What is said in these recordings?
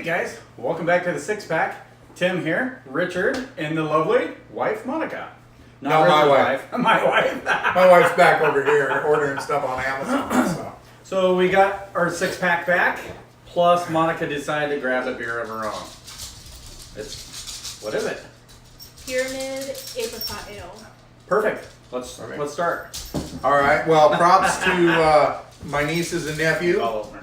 guys, welcome back to the Six Pack. Tim here, Richard, and the lovely wife Monica. Not my wife. My wife. My wife's back over here ordering stuff on Amazon. So we got our 6-pack back, plus Monica decided to grab a beer of her own. What is it? Pyramid Apricot Ale. Perfect. Let's start. All right. Well, props to my nieces and nephew, All over.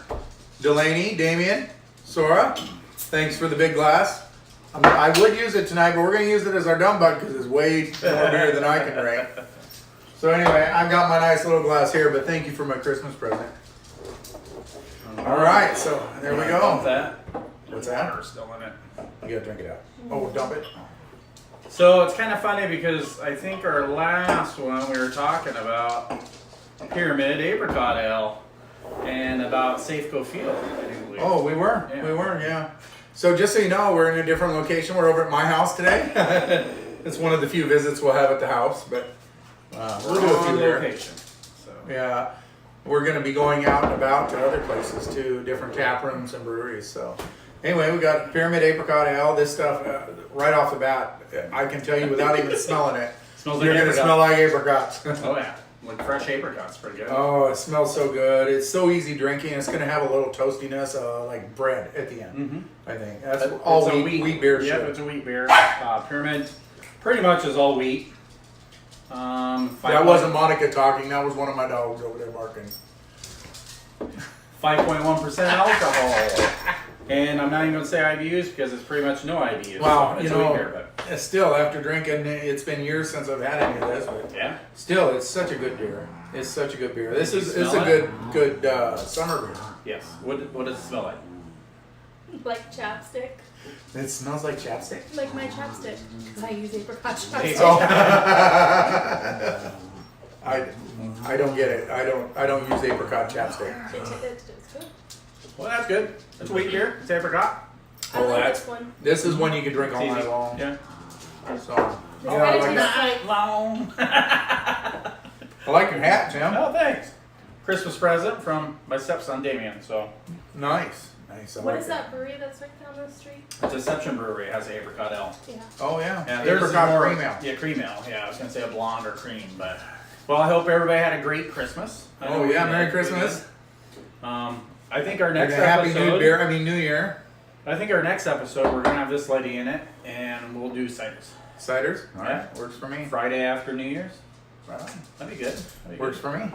Delaney, Damien, Sora. Thanks for the big glass. I would use it tonight, but we're going to use it as our dumb bug because it's way more beer than I can drink. So anyway, I've got my nice little glass here, but thank you for my Christmas present. All right, so there we go. What's that? Water's still in it. You got to drink it out. Oh, dump it. So it's kind of funny because I think our last one we were talking about Pyramid Apricot Ale and about Safeco Field. Oh, we were. Yeah. We were, yeah. So just so you know, we're in a different location. We're over at my house today. It's one of the few visits we'll have at the house, but we'll do a few there. Location. So. Yeah, we're going to be going out and about to other places too, different tap rooms and breweries. So anyway, we got Pyramid Apricot Ale. This stuff, right off the bat, I can tell you without even smelling it, Smells you're like going to apricot. smell like apricots. Oh yeah, like fresh apricots, pretty good. Oh, it smells so good. It's so easy drinking. It's going to have a little toastiness, like bread at the end. Mm-hmm. I think that's all a wheat beer. Yep, should. it's a wheat beer. Pyramid pretty much is all wheat. That wasn't Monica talking. That was one of my dogs over there barking. 5.1% alcohol. And I'm not even going to say IBUs because it's pretty much no IBUs. Wow, so you it's a wheat know, beer, but still after drinking, it's been years since I've had any of this, but yeah. still, it's such a good beer. It's such a good beer. This Can you is it's smell a good summer beer. Yes. What does it smell like? Like chapstick. It smells like chapstick. Like my chapstick. Because I use apricot chapstick. Oh. I don't get it. I don't use apricot chapstick. It's good. Well, that's good. It's wheat beer. It's apricot. I Oh, like that's this one. this is one you can drink all It's night easy. long. Yeah. So It's yeah, I better like than that. like Long. I like your hat, Tim. Oh, thanks. Christmas present from my stepson Damien. So Nice. I what like is that brewery that's right down the street? Deception Brewery has the apricot ale. Yeah. Oh yeah. Yeah, there's Apricot more, cream ale. Yeah, cream ale. Yeah, I was gonna say a blonde or cream, but well, I hope everybody had a great Christmas. I know Oh we yeah, did. Merry We Christmas. did. I think our next Happy episode. New Year. I think our next episode we're gonna have this lady in it, and we'll do ciders. Ciders. All Yeah. right. Works for me. Friday after New Year's. Right on. That'd be good. That'd be Works good. for me.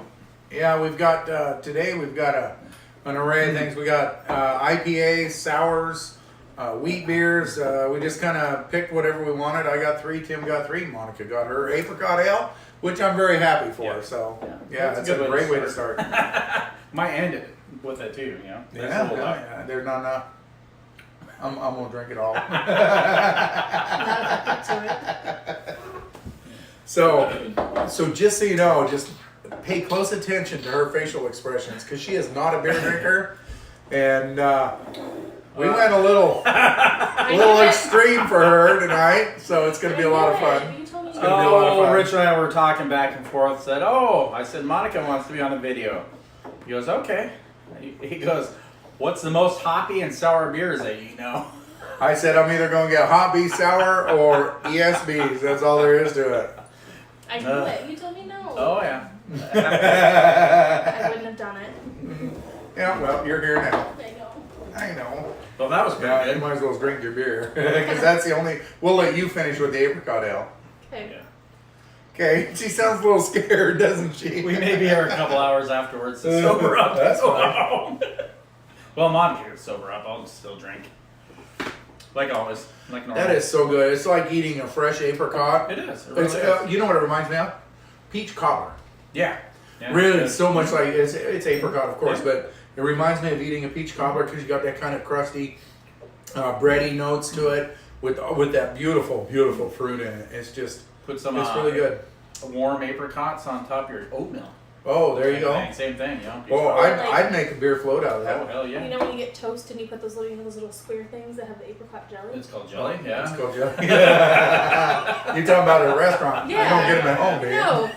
Yeah, we've got today. We've got an array of things. We got IPAs, sours, wheat beers. We just kind of picked whatever we wanted. I got 3. Tim got 3. Monica got her apricot ale, which I'm very happy for. Yeah. So Yeah. it's a great way to start. Might end it with it too. You know. Nice Yeah, little luck. yeah. There's not enough. I'm gonna drink it all. Not if I put to it. So just so you know, just pay close attention to her facial expressions because she is not a beer drinker, and we went a little extreme for her tonight. So it's gonna be a lot of fun. You told me gonna be a lot of Oh, fun. Rich and I were talking back and forth. Said, I said Monica wants to be on the video. He goes, okay. He goes, what's the most hoppy and sour beers that you know? I said I'm either gonna get hot B sour or ESBs. That's all there is to it. I knew it. You told me no. Oh yeah. I wouldn't have done it. Yeah, well, you're here now. I know. I know. Well, that was pretty Yeah, you good. might as well drink your beer because that's the only. We'll let you finish with the apricot ale. Okay. Yeah. Okay, she sounds a little scared, doesn't she? We may be here a couple hours afterwards to sober up. That's fine. Well, Monica can sober up. I'll still drink. Like always. Like normal. That is so good. It's like eating a fresh apricot. It is. It really It's, is. you know what it reminds me of? Peach cobbler. Yeah. Yeah. Really, It's so much like it's apricot, of course, Yeah. but it reminds me of eating a peach cobbler because you got that kind of crusty, bready notes to it with that beautiful, beautiful fruit in it. It's just, Put some it's really good. warm apricots on top of your oatmeal. Oh, there you go. Same thing, you know. Oh, peach I'd make a beer float out of cobbler. Oh, that. hell yeah. You know when you get toast and you put those little square things that have the apricot jelly? It's called jelly, yeah. It's called jelly. You're talking about at a restaurant. Yeah. I don't get them at home, do you?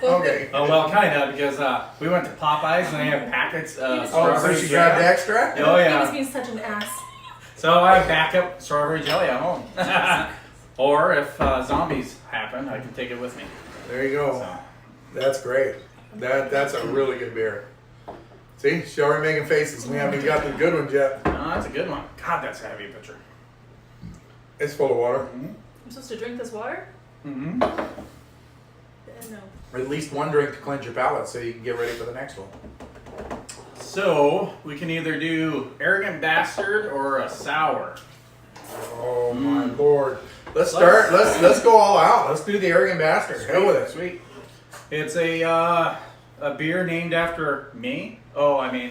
No. Okay. Oh, well, kind of, because we went to Popeyes and they have packets of Oh, so strawberry she jam. grabbed extra? Oh, He yeah. was being such an ass. So I have backup strawberry jelly at home. Or if zombies happen, I can take it with me. There you go. So. That's great. That's a really good beer. See, she's already making faces. We haven't even got the good ones yet. No, that's a good one. God, that's a heavy pitcher. It's full of water. Mm-hmm. I'm supposed to drink this water? Mm-hmm. No. Or at least one drink to cleanse your palate so you can get ready for the next one. So we can either do Arrogant Bastard or a sour. Oh my lord. Let's start. Let's go all out. Let's do the Arrogant Bastard. Hell with it. Sweet. It's a beer named after me. Oh, I mean,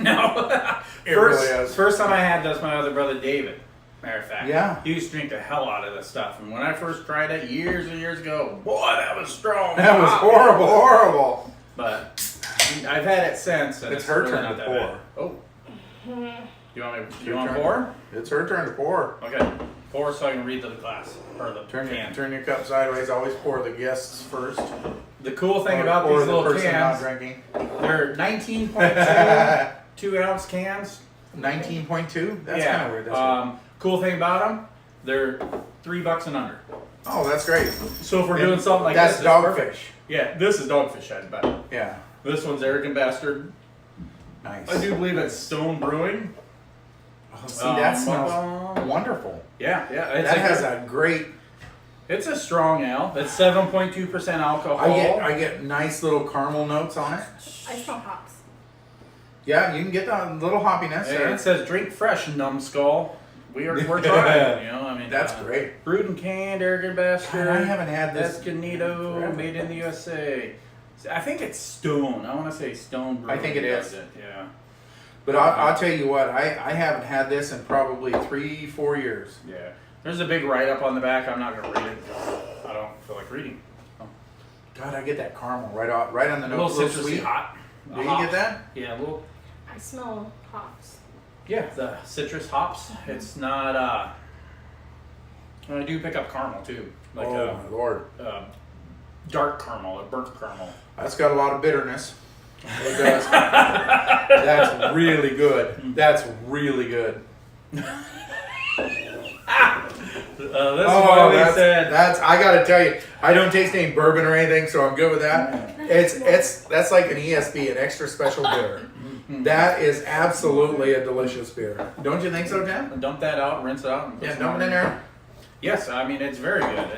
no. It really is. First time I had this, my other brother David. Matter of fact, Yeah. he used to drink the hell out of this stuff. And when I first tried it years and years ago, boy, that was strong. That was horrible, horrible. But I've had it since, and It's her really turn not to that pour. bad. Oh, you want me? You Your want to turn. pour? It's her turn to pour. Okay, pour so I can read the glass or the can. Turn your cup sideways. Always pour the guests first. The cool thing about Or these the little person not cans, drinking. they're 19.2 2-ounce cans. 19.2. That's Yeah. kind of weird. That's Cool thing about them, they're $3 and under. Oh, that's great. So if we're doing something like that's this, it's perfect. dogfish. Yeah, this is Dogfish, I bet. Yeah. This one's Arrogant Bastard. Nice. I do believe it's Stone Brewing. Oh, see, that smells wonderful. Yeah, That has a great. It's a strong ale. It's 7.2% alcohol. I get nice little caramel notes on it. I smell hops. Yeah, you can get that little hoppiness. And there. it says drink fresh, numbskull. We're trying, you know. I mean, That's great. Brewed and canned, Arrogant Bastard. God, I haven't had this. Escondido, forever. made in the USA. I think it's Stone. I want to say Stone Brewing. I think it does is. it, yeah. But I'll tell you what, I haven't had this in probably 3-4 years. Yeah. There's a big write-up on the back. I'm not going to read it because I don't feel like reading. Oh. God, I get that caramel right on the A nose. little citrusy, sweet. hot. Do you get that? Yeah, a little. I smell hops. Yeah, the citrus hops. It's not. I do pick up caramel too, like Oh my lord, dark caramel, a burnt caramel. that's got a lot of bitterness. It does. That's really good. That's really good. This is why we said. that's. I gotta tell you, I don't taste any bourbon or anything, so I'm good with that. That's like an ESB, an extra special beer. That is absolutely a delicious beer. Don't you think so, Jen? Dump that out, rinse it out. And put Yeah, some dump more it in there. Yes, I mean it's very good.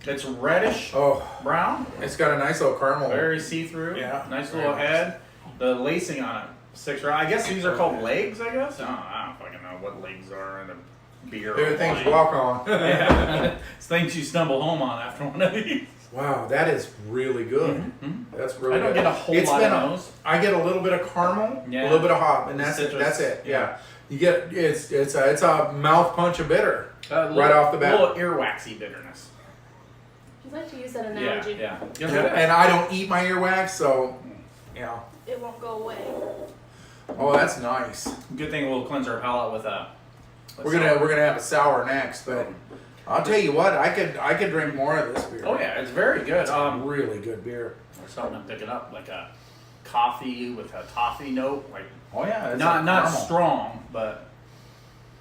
It's reddish Oh, brown, it's got a nice little caramel. very see-through. Yeah, nice very little nice. head. The lacing on it, 6 round. I guess these are called legs. I guess I don't fucking know what legs are in a beer. They're or the things wine. you walk on. Yeah, it's things you stumble home on after one of these. Wow, that is really good. Mhm. That's really I don't good. get a whole It's lot been of those. I get a little bit of caramel, Yeah. a little bit of hop, and that's Citrus, that's it. yeah. Yeah. You get it's a mouth punch of bitter. Little- Right off the bat. A little earwaxy bitterness. I like to use that Yeah, analogy. yeah. And I don't eat my earwax, so yeah. It won't go away. Oh, that's nice. Good thing we'll cleanse our palate with a. We're gonna have a sour next, but I'll tell you what, I could drink more of this beer. Oh yeah, it's very good. It's really good beer. Or something I'm picking up like a coffee with a toffee note, like Oh yeah, it's not caramel. strong, but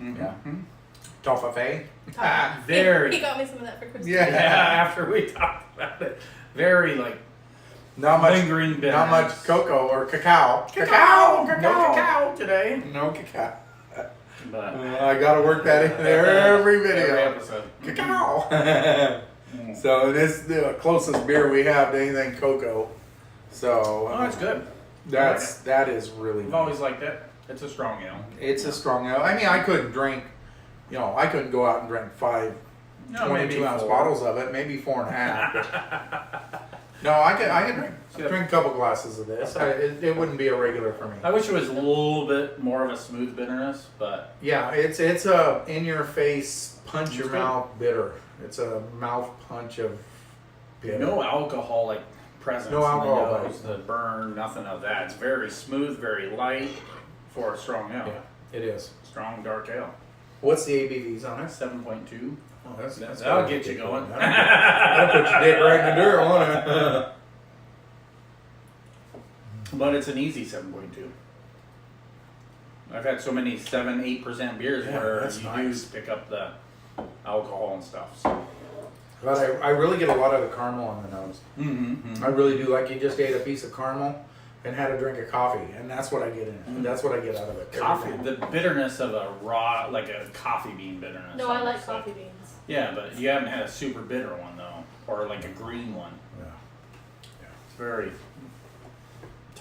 Yeah. Toffee. very. He got me some of that for Christmas. Yeah. Yeah, after we talked about it, very like Not much. lingering bitterness. Not much cocoa or cacao. Cacao, No. no cacao today. No cacao. But I gotta work that in every video. every episode. Cacao. So this is the closest beer we have to anything cocoa. So Oh, that's good. that is really. I've always liked it. It's a strong ale. It's a strong ale. I mean, I couldn't drink. I couldn't go out and drink 5 No, 22-ounce 4. bottles of it. Maybe 4.5. No, I could drink a couple glasses of this. It wouldn't be a regular for me. I wish it was a little bit more of a smooth bitterness, but Yeah, it's a in your face, punch your It's good. mouth bitter. It's a mouth punch of bitter. no alcoholic presence. No alcohol, in the nose, the burn, nothing of that. It's very smooth, very light for a strong ale. Yeah, it is. Strong dark ale. What's the ABVs on it? 7.2. Oh, that's That'll get you going. That'll put your dick right in the dirt, won't it? But it's an easy 7.2. I've had so many 7-8% beers Yeah, where that's you nice. do pick up the alcohol and stuff. So. But I really get a lot of the caramel on the nose. Mm-hmm. I really do. Like you just ate a piece of caramel and had a drink of coffee, and that's what I get in it. Mm. That's what I get out of it. Coffee, the bitterness of a raw, like a coffee bean bitterness. No, I like almost, coffee beans. Yeah, but you haven't had a super bitter one though, or like a green one. Yeah. It's very.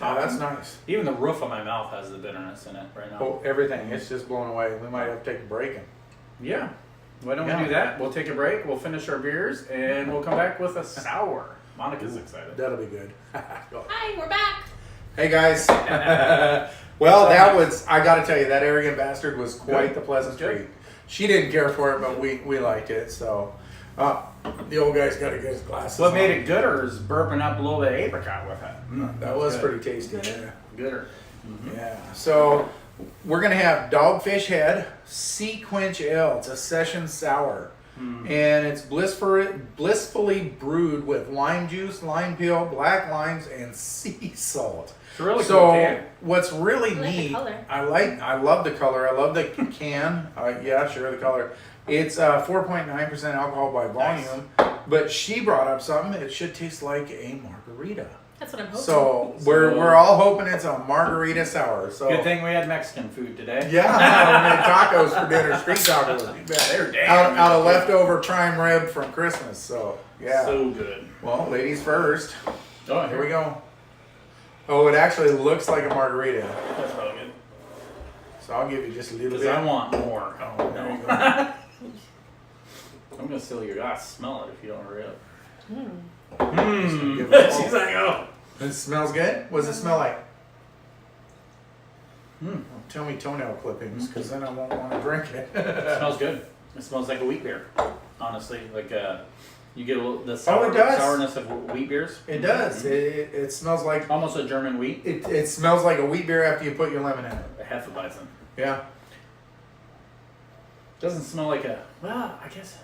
Oh, that's nice. Even the roof of my mouth has the bitterness in it right now. Oh, everything. It's just blown away. We might have to take a break. Yeah. Why don't Yeah. we do that? We'll take a break. We'll finish our beers, and we'll come back with a sour. Monica's excited. That'll be good. Hi, we're back. Hey guys. Well, that was, I gotta tell you, that arrogant bastard was quite Good. the pleasant Good. treat. She didn't care for it, but we liked it, so. The old guy's gotta get his glasses What on. made it gooder is burping up a little bit of apricot with it. That was good. pretty tasty. Good. Yeah. Gooder. Yeah. So, we're gonna have Dogfish Head Sea Quench Ale. It's a session sour. And it's blissfully brewed with lime juice, lime peel, black limes, and sea salt. It's a really So cool can. what's really I like the neat, color. I love the color. I love the can. Yeah, sure, the color. It's 4.9% alcohol by volume. But she brought up something. It should taste like a margarita. That's what I'm hoping. So we're all hoping it's a margarita sour. So Good thing we had Mexican food today. yeah, we made tacos for dinner, street tacos. You bet. They're damn Out of good. leftover prime rib from Christmas. So yeah. So good. Well, ladies first. Oh, Here we go. Oh, it actually looks like a margarita. That's probably good. So I'll give you just a little Because bit. I want more. Oh, there you go. I'm gonna steal your glass. Smell it if you don't hurry up. Give it a She's like, oh. It smells good. What does it smell like? Mm. Tell me toenail clippings, because then I won't want to drink it. It smells good. It smells like a wheat beer. Honestly, like you get a little, the does. sourness of wheat beers. It does. It smells like Almost a German wheat. it smells like a wheat beer after you put your lemon in it. A Hefeweizen. Yeah. Doesn't smell like a. Well, I guess.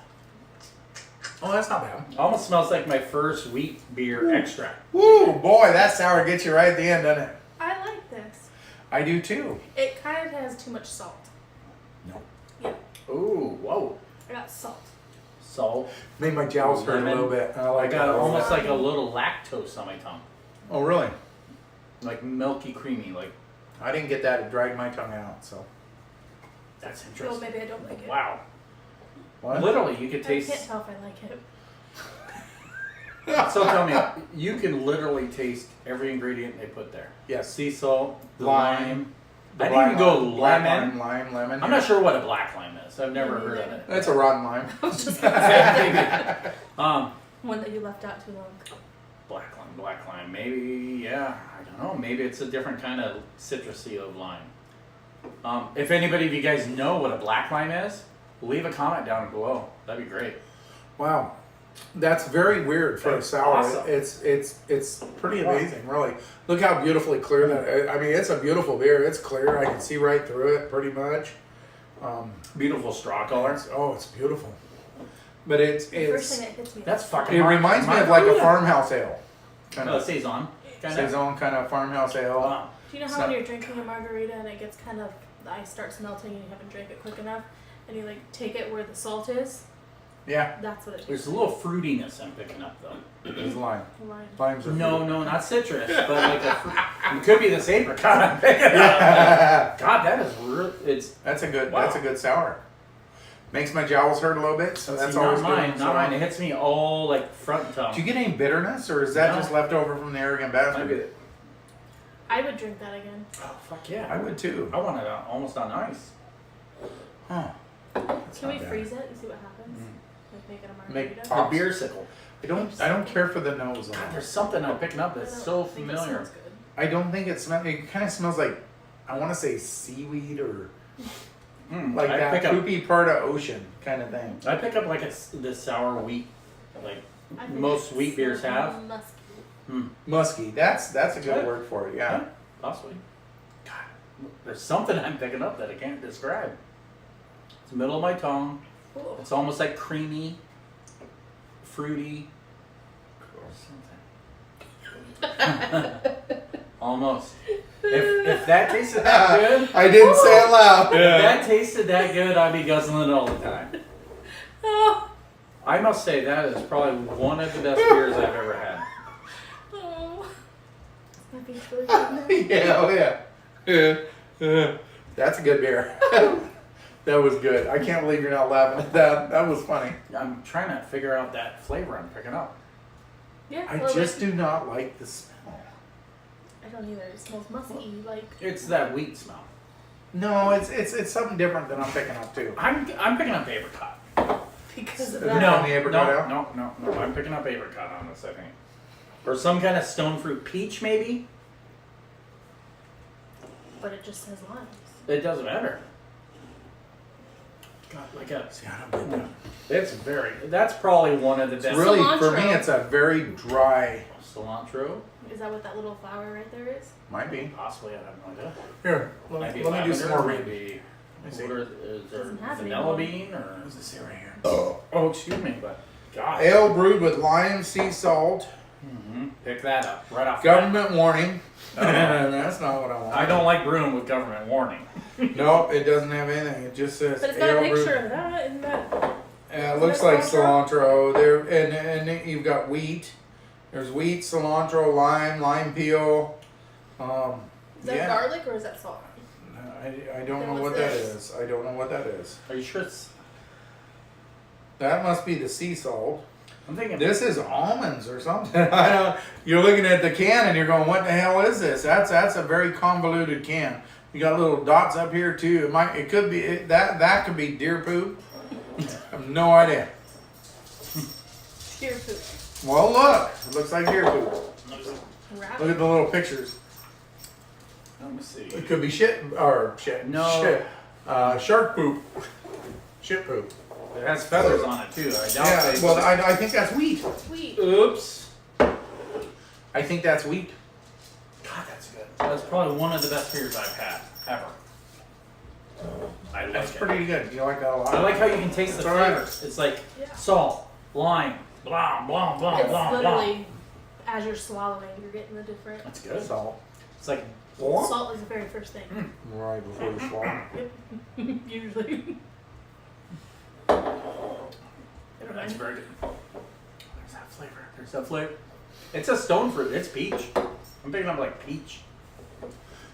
Oh, that's not bad. Almost smells like my first wheat beer extract. Woo, boy, that sour gets you right at the end, doesn't it? I like this. I do too. It kind of has too much salt. No. Yeah, Ooh, whoa. I got salt. Salt. Made my jowls hurt a Lemon. little bit. I I like got that. almost like a little lactose on my tongue. Oh, really? Like milky, creamy. Like, I didn't get that. It dragged my tongue out. So. that's So interesting. maybe I don't like it. Wow. What? Literally, you could I can't taste. tell if I like it. So tell me, you can literally taste every ingredient they put there. Yes. Sea salt, the Lime, lime. The I didn't even go black lemon. lemon. I'm not sure what a black lime is. I've never heard of it. That's a rotten lime. I was just gonna say Maybe. one that you left out too long. Black lime. Maybe, yeah. I don't know. Maybe it's a different kind of citrusy of lime. If anybody of you guys know what a black lime is, leave a comment down below. That'd be great. Wow. That's very weird for a That's sour. awesome. It's pretty amazing, really. Look how beautifully clear that. I mean, it's a beautiful beer. It's clear. I can see right through it, pretty much. Beautiful straw color. It's beautiful. But The first it's thing that hits me. That's fucking. it reminds me of like a farmhouse ale, kind No, of saison. saison kind of farmhouse ale. Do you know It's how not- when you're drinking a margarita and it gets kind of, the ice starts melting and you haven't drank it quick enough, and you like take it where the salt is? Yeah, That's what it tastes There's a little fruitiness I'm picking up though. it's lime. like. Limes are No, fruit. no, not citrus, but like it could be this apricot I'm picking up. Yeah. God, that is real. It's That's a good. Wow. That's a good sour. Makes my jowls hurt a little bit, so that's see, always not mine. good. Not mine. It hits me all like front tongue. Do you get any bitterness, or is that No. just left over from the arrogant Might bastard? be- I would drink that again. Oh fuck yeah! I would too. I want it almost on ice. Huh. That's Can we not bad. freeze it and see what happens? Like make it a Make margarita? pop- The beer sickle. I don't care for the nose on God, it. there's something I'm picking up I that's don't so think it familiar. smells good. I don't think it smells. It kind of smells like, I want to say seaweed or like I that pick up. poopy part of ocean kind of thing. I pick up like the sour wheat, like I think most it wheat beers smells have. Hmm. Musky. That's a good Yeah. word for it. Yeah. Possibly. God, there's something I'm picking up that I can't describe. It's the middle of my tongue. Ooh. It's almost like creamy, fruity. Something. Almost. If that tasted that good, I didn't say it loud. if that tasted that good, I'd be guzzling it all the time. Oh. I must say that is probably one of the best beers I've ever had. Oh. My beer's really good. Yeah, oh yeah. That's a good beer. That was good. I can't believe you're not laughing at that. That was funny. I'm trying to figure out that flavor I'm picking up. Yeah, I well, just do not like the smell. I don't either. It smells musky, like. It's that wheat smell. No, it's something different than I'm picking up too. I'm picking up apricot. Because of No. that. No, the apricot out? no. I'm picking up apricot on this, I think. Or some kind of stone fruit peach, maybe? But it just says limes. It doesn't matter. God, like a, See, I don't get that. it's very, that's probably one of the best. Really, for me, Cilantro. it's a very dry. Cilantro? Is that what that little flower right there is? Might be. Possibly, I have no idea. Here, Maybe let me do some more lavender, reading. maybe, Let me see. what is there Doesn't have vanilla any. bean or? What does it say right here? Oh, excuse me, but God. Ale brewed with lime, sea salt. Pick that up right off. the bat. Government warning. That's not what I want. I don't like brewing with government warning. Nope, it doesn't have anything. It just says But it's got a ale picture brewed. of that, isn't that? Yeah, it looks like cilantro. There, and then you've got wheat. There's wheat, cilantro, lime peel. Is that yeah. garlic or is that salt? I don't Then know what what's that this? is. I don't know what that is. Are you sure it's? That must be the sea salt. I'm thinking. This is almonds or something. I don't. You're looking at the can and you're going, "What the hell is this?" That's a very convoluted can. You got little dots up here too. It could be that could be deer poop. I have no idea. Deer poop. Well, look, it looks like deer poop. Wrap. Look at the little pictures. Let me see. It could be shit or shit. No. Shit. Shark poop. Shit poop. It has feathers on it too. I doubt Yeah. they. Well, I think that's wheat. Sweet. Oops. I think that's wheat. God, that's good. That's probably one of the best beers I've had ever. I like That's it. pretty good. You like that a lot? I like how you can taste the It's all right. flavors. It's like Yeah. salt, lime, blah blah blah It's blah blah. literally, as you're swallowing, you're getting the different. That's good. Salt. It's like Salt is the very first thing. Right before you swallow. Usually. that's very good. There's that flavor. There's that flavor. It's a stone fruit. It's peach. I'm picking up like peach.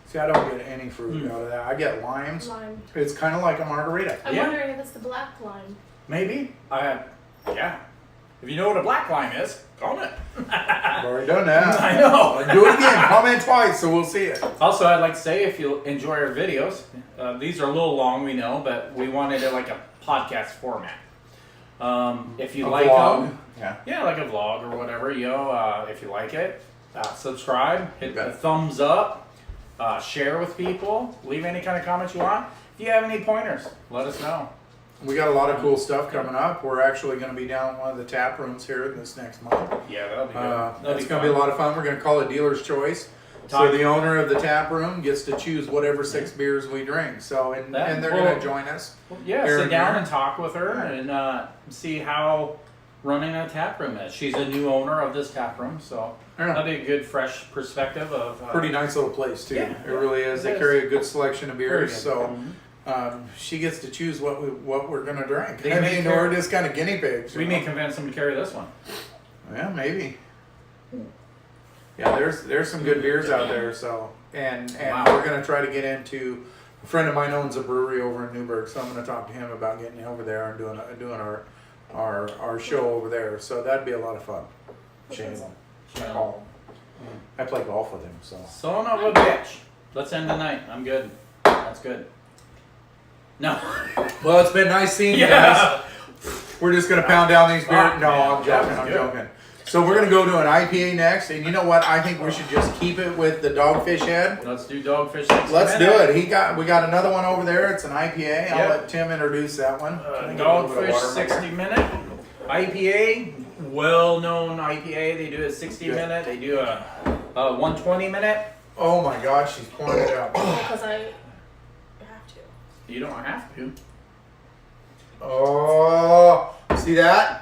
See, I don't get any fruit out of that. I get limes. Lime. It's kind of like a margarita. I'm Yeah. wondering if it's the black lime. Maybe. Yeah. If you know what a black lime is, comment. I've already done that. I know. Do it again. Comment twice, so we'll see it. Also, I'd like to say if you enjoy our videos, these are a little long, we know, but we wanted it like a podcast format. If you A like vlog. them, yeah, like a vlog or whatever, if you like it, subscribe, hit the Okay. thumbs up, share with people, leave any kind of comments you want. If you have any pointers, let us know. We got a lot of cool stuff coming up. We're actually going to be down in one of the tap rooms here this next month. Yeah, that'll be good. That'll It's going to be a lot of fun. We're going to call it Dealer's Choice. So the owner of the tap room gets to choose whatever 6 beers we drink. So and they're going to join us. Yeah, here sit and down there. and talk with her and see how running a tap room is. She's a new owner of this tap room, so Yeah. that'll be a good, fresh perspective of. Pretty nice little place too. Yeah. It really is. It They is. carry a good selection of Very beers. good. So Mhm. she gets to choose what we're going to drink. They I may mean, carry- we're just kind of guinea pigs. We you may know? convince them to carry this one. Yeah, maybe. Yeah, there's some good beers out there. So and Wow. we're gonna try to get into. A friend of mine owns a brewery over in Newburgh, so I'm gonna talk to him about getting over there and doing our show over there. So that'd be a lot of fun. Shane, golf. I play golf with him. So Son of a bitch. Let's end the night. I'm good. That's good. No. well, it's been nice seeing you Yeah. guys. We're just gonna pound down these beers. Oh, No, man, I'm that joking. was I'm good. joking. So we're gonna go to an IPA next, and you know what? I think we should just keep it with the Dogfish Head. Let's do Dogfish 60 Let's do minute. it. We got another one over there. It's an IPA. I'll Yep. let Tim introduce that one. Can I get a little bit of Dogfish water in my 60 minute. IPA, well-known IPA. They do a 60 Good. minute. They do a 120 minute. Oh my God, she's pouring it out. Because I have to. You don't have to. Oh, see that?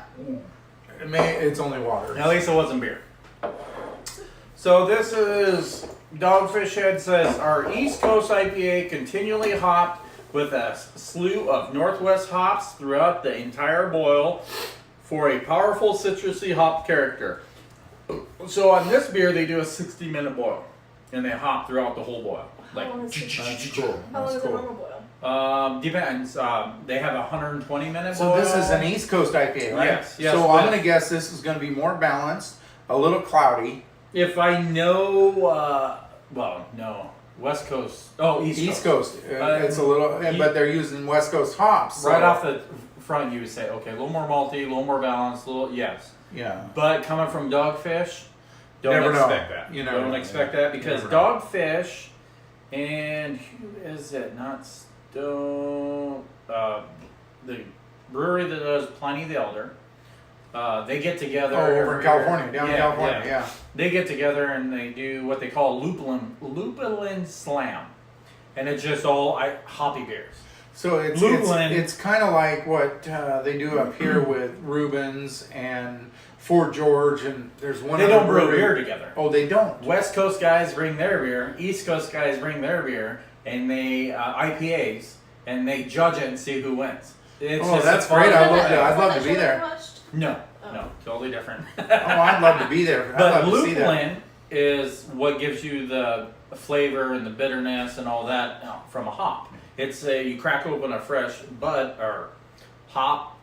It's only water. At least it wasn't beer. So this is Dogfish Head says our East Coast IPA continually hopped with a slew of Northwest hops throughout the entire boil for a powerful citrusy hop character. So on this beer they do a 60-minute boil and they hop throughout the whole boil. Like How long is it? That's cool. How long That's is a cool. normal boil? Depends. They have a 120-minute So boil. this is an East Coast IPA, right? Yes, So but- I'm gonna guess this is gonna be more balanced, a little cloudy. If I know, well, no, West Coast. Oh, East Coast. It's a little, you- but they're using West Coast hops. So, Right off the front, you would say, okay, a little more malty, a little more balanced, a little yes. Yeah. But coming from Dogfish, don't Never know. expect that. You never don't know. expect that because You never know. Dogfish and who is it? Not Stone. The brewery that does Pliny the Elder. They get together. Oh, over in every California, year. down in California, yeah. They get together and they do what they call Lupulin Slam, and it's just all hoppy beers. So Lublin. it's kind of like what they do up here with Rubens and Fort George, and there's one They other don't brew brewery. beer together. Oh, they don't. West Coast guys bring their beer, East Coast guys bring their beer, and they IPAs, and they judge it and see who wins. It's Oh, just that's a fun- great. I Is love that- that. I'd is love that to be show I there. watched? No, Oh. no, totally different. Oh, I'd love to be there. I'd But love to see that. lupulin is what gives you the flavor and the bitterness and all that from a hop. It's you crack open a fresh bud or hop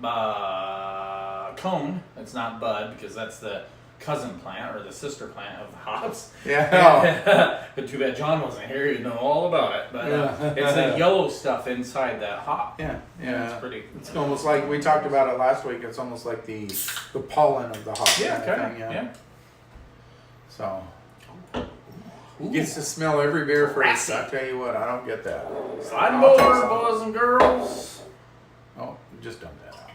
cone. It's not bud because that's the cousin plant or the sister plant of hops. Yeah. But too bad John wasn't here. He'd know all about it. But Yeah. it's the yellow stuff inside that hop. Yeah. Yeah. It's pretty. It's almost like we talked about it last week. It's almost like the pollen of the hop. Yeah, kind of kind thing, of. Yeah. So Ooh. gets to smell every beer first. Grassy. I tell you what, I don't get that. Slide 'em I'll take over, some. boys and girls. Oh, just dump that out.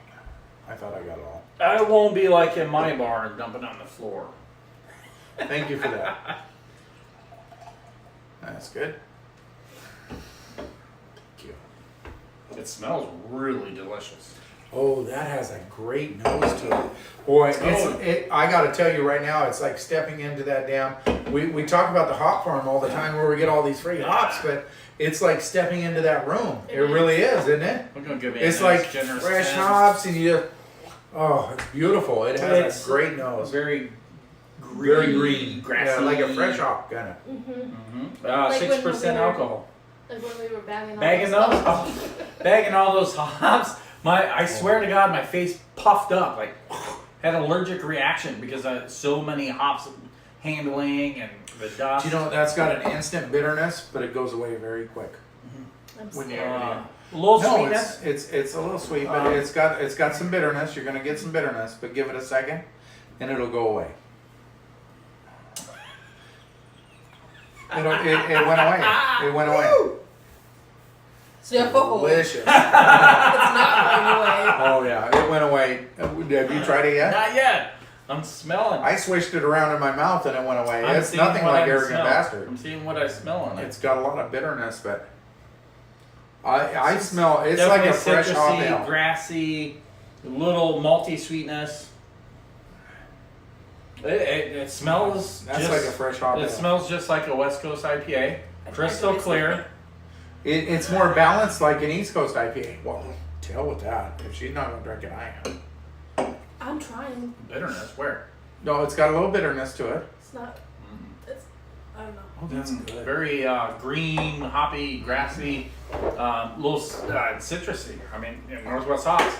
I thought I got it all. I won't be like in my bar and dump it on the floor. Thank you for that. That's good. Thank you. It smells really delicious. Oh, that has a great nose to it. Boy, I got to tell you right now, it's like stepping into that damn. We talk about the hop farm all the time where we get all these free hops, but it's like stepping into that room. It really is, isn't it? We're gonna give me It's a nice, like generous fresh 10. hops, and you just. Oh, it's beautiful. It has It's a great nose. Very green, Very green. grassy, Yeah, like a fresh hop, kind of. Mm-hmm. Mm-hmm. Like when 6% we were- alcohol. Like when we were bagging all Bagging those, stuff. oh, bagging all those hops. I swear to God, my face puffed up, like had an allergic reaction because I had so many hops handling and the dust. You know, that's got an instant bitterness, but it goes away very quick. I'm When scared. a little No, sweetness. it's a little sweet, but it's got some bitterness. You're gonna get some bitterness, but give it a second, and it'll go away. It went away. It went away. So, Delicious. it's not going away. Oh yeah, it went away. Have you tried it yet? Not yet. I'm smelling. I swished it around in my mouth and it went away. I'm It's seeing nothing what like I arrogant smell. bastard. I'm seeing what I smell in it. It's got a lot of bitterness, but I smell. It's like Definitely a fresh hop citrusy, ale. grassy, little malty sweetness. It smells. That's just, like a fresh hop ale. It smells just like a West Coast IPA, crystal clear. It's more balanced like an East Coast IPA. Well, to hell with that. If she's not gonna drink it, I am. I'm trying. Bitterness, where? No, it's got a little bitterness to it. It's not. It's. I don't know. Oh, that's good. Very green, hoppy, grassy, little citrusy. I mean, Northwest hops.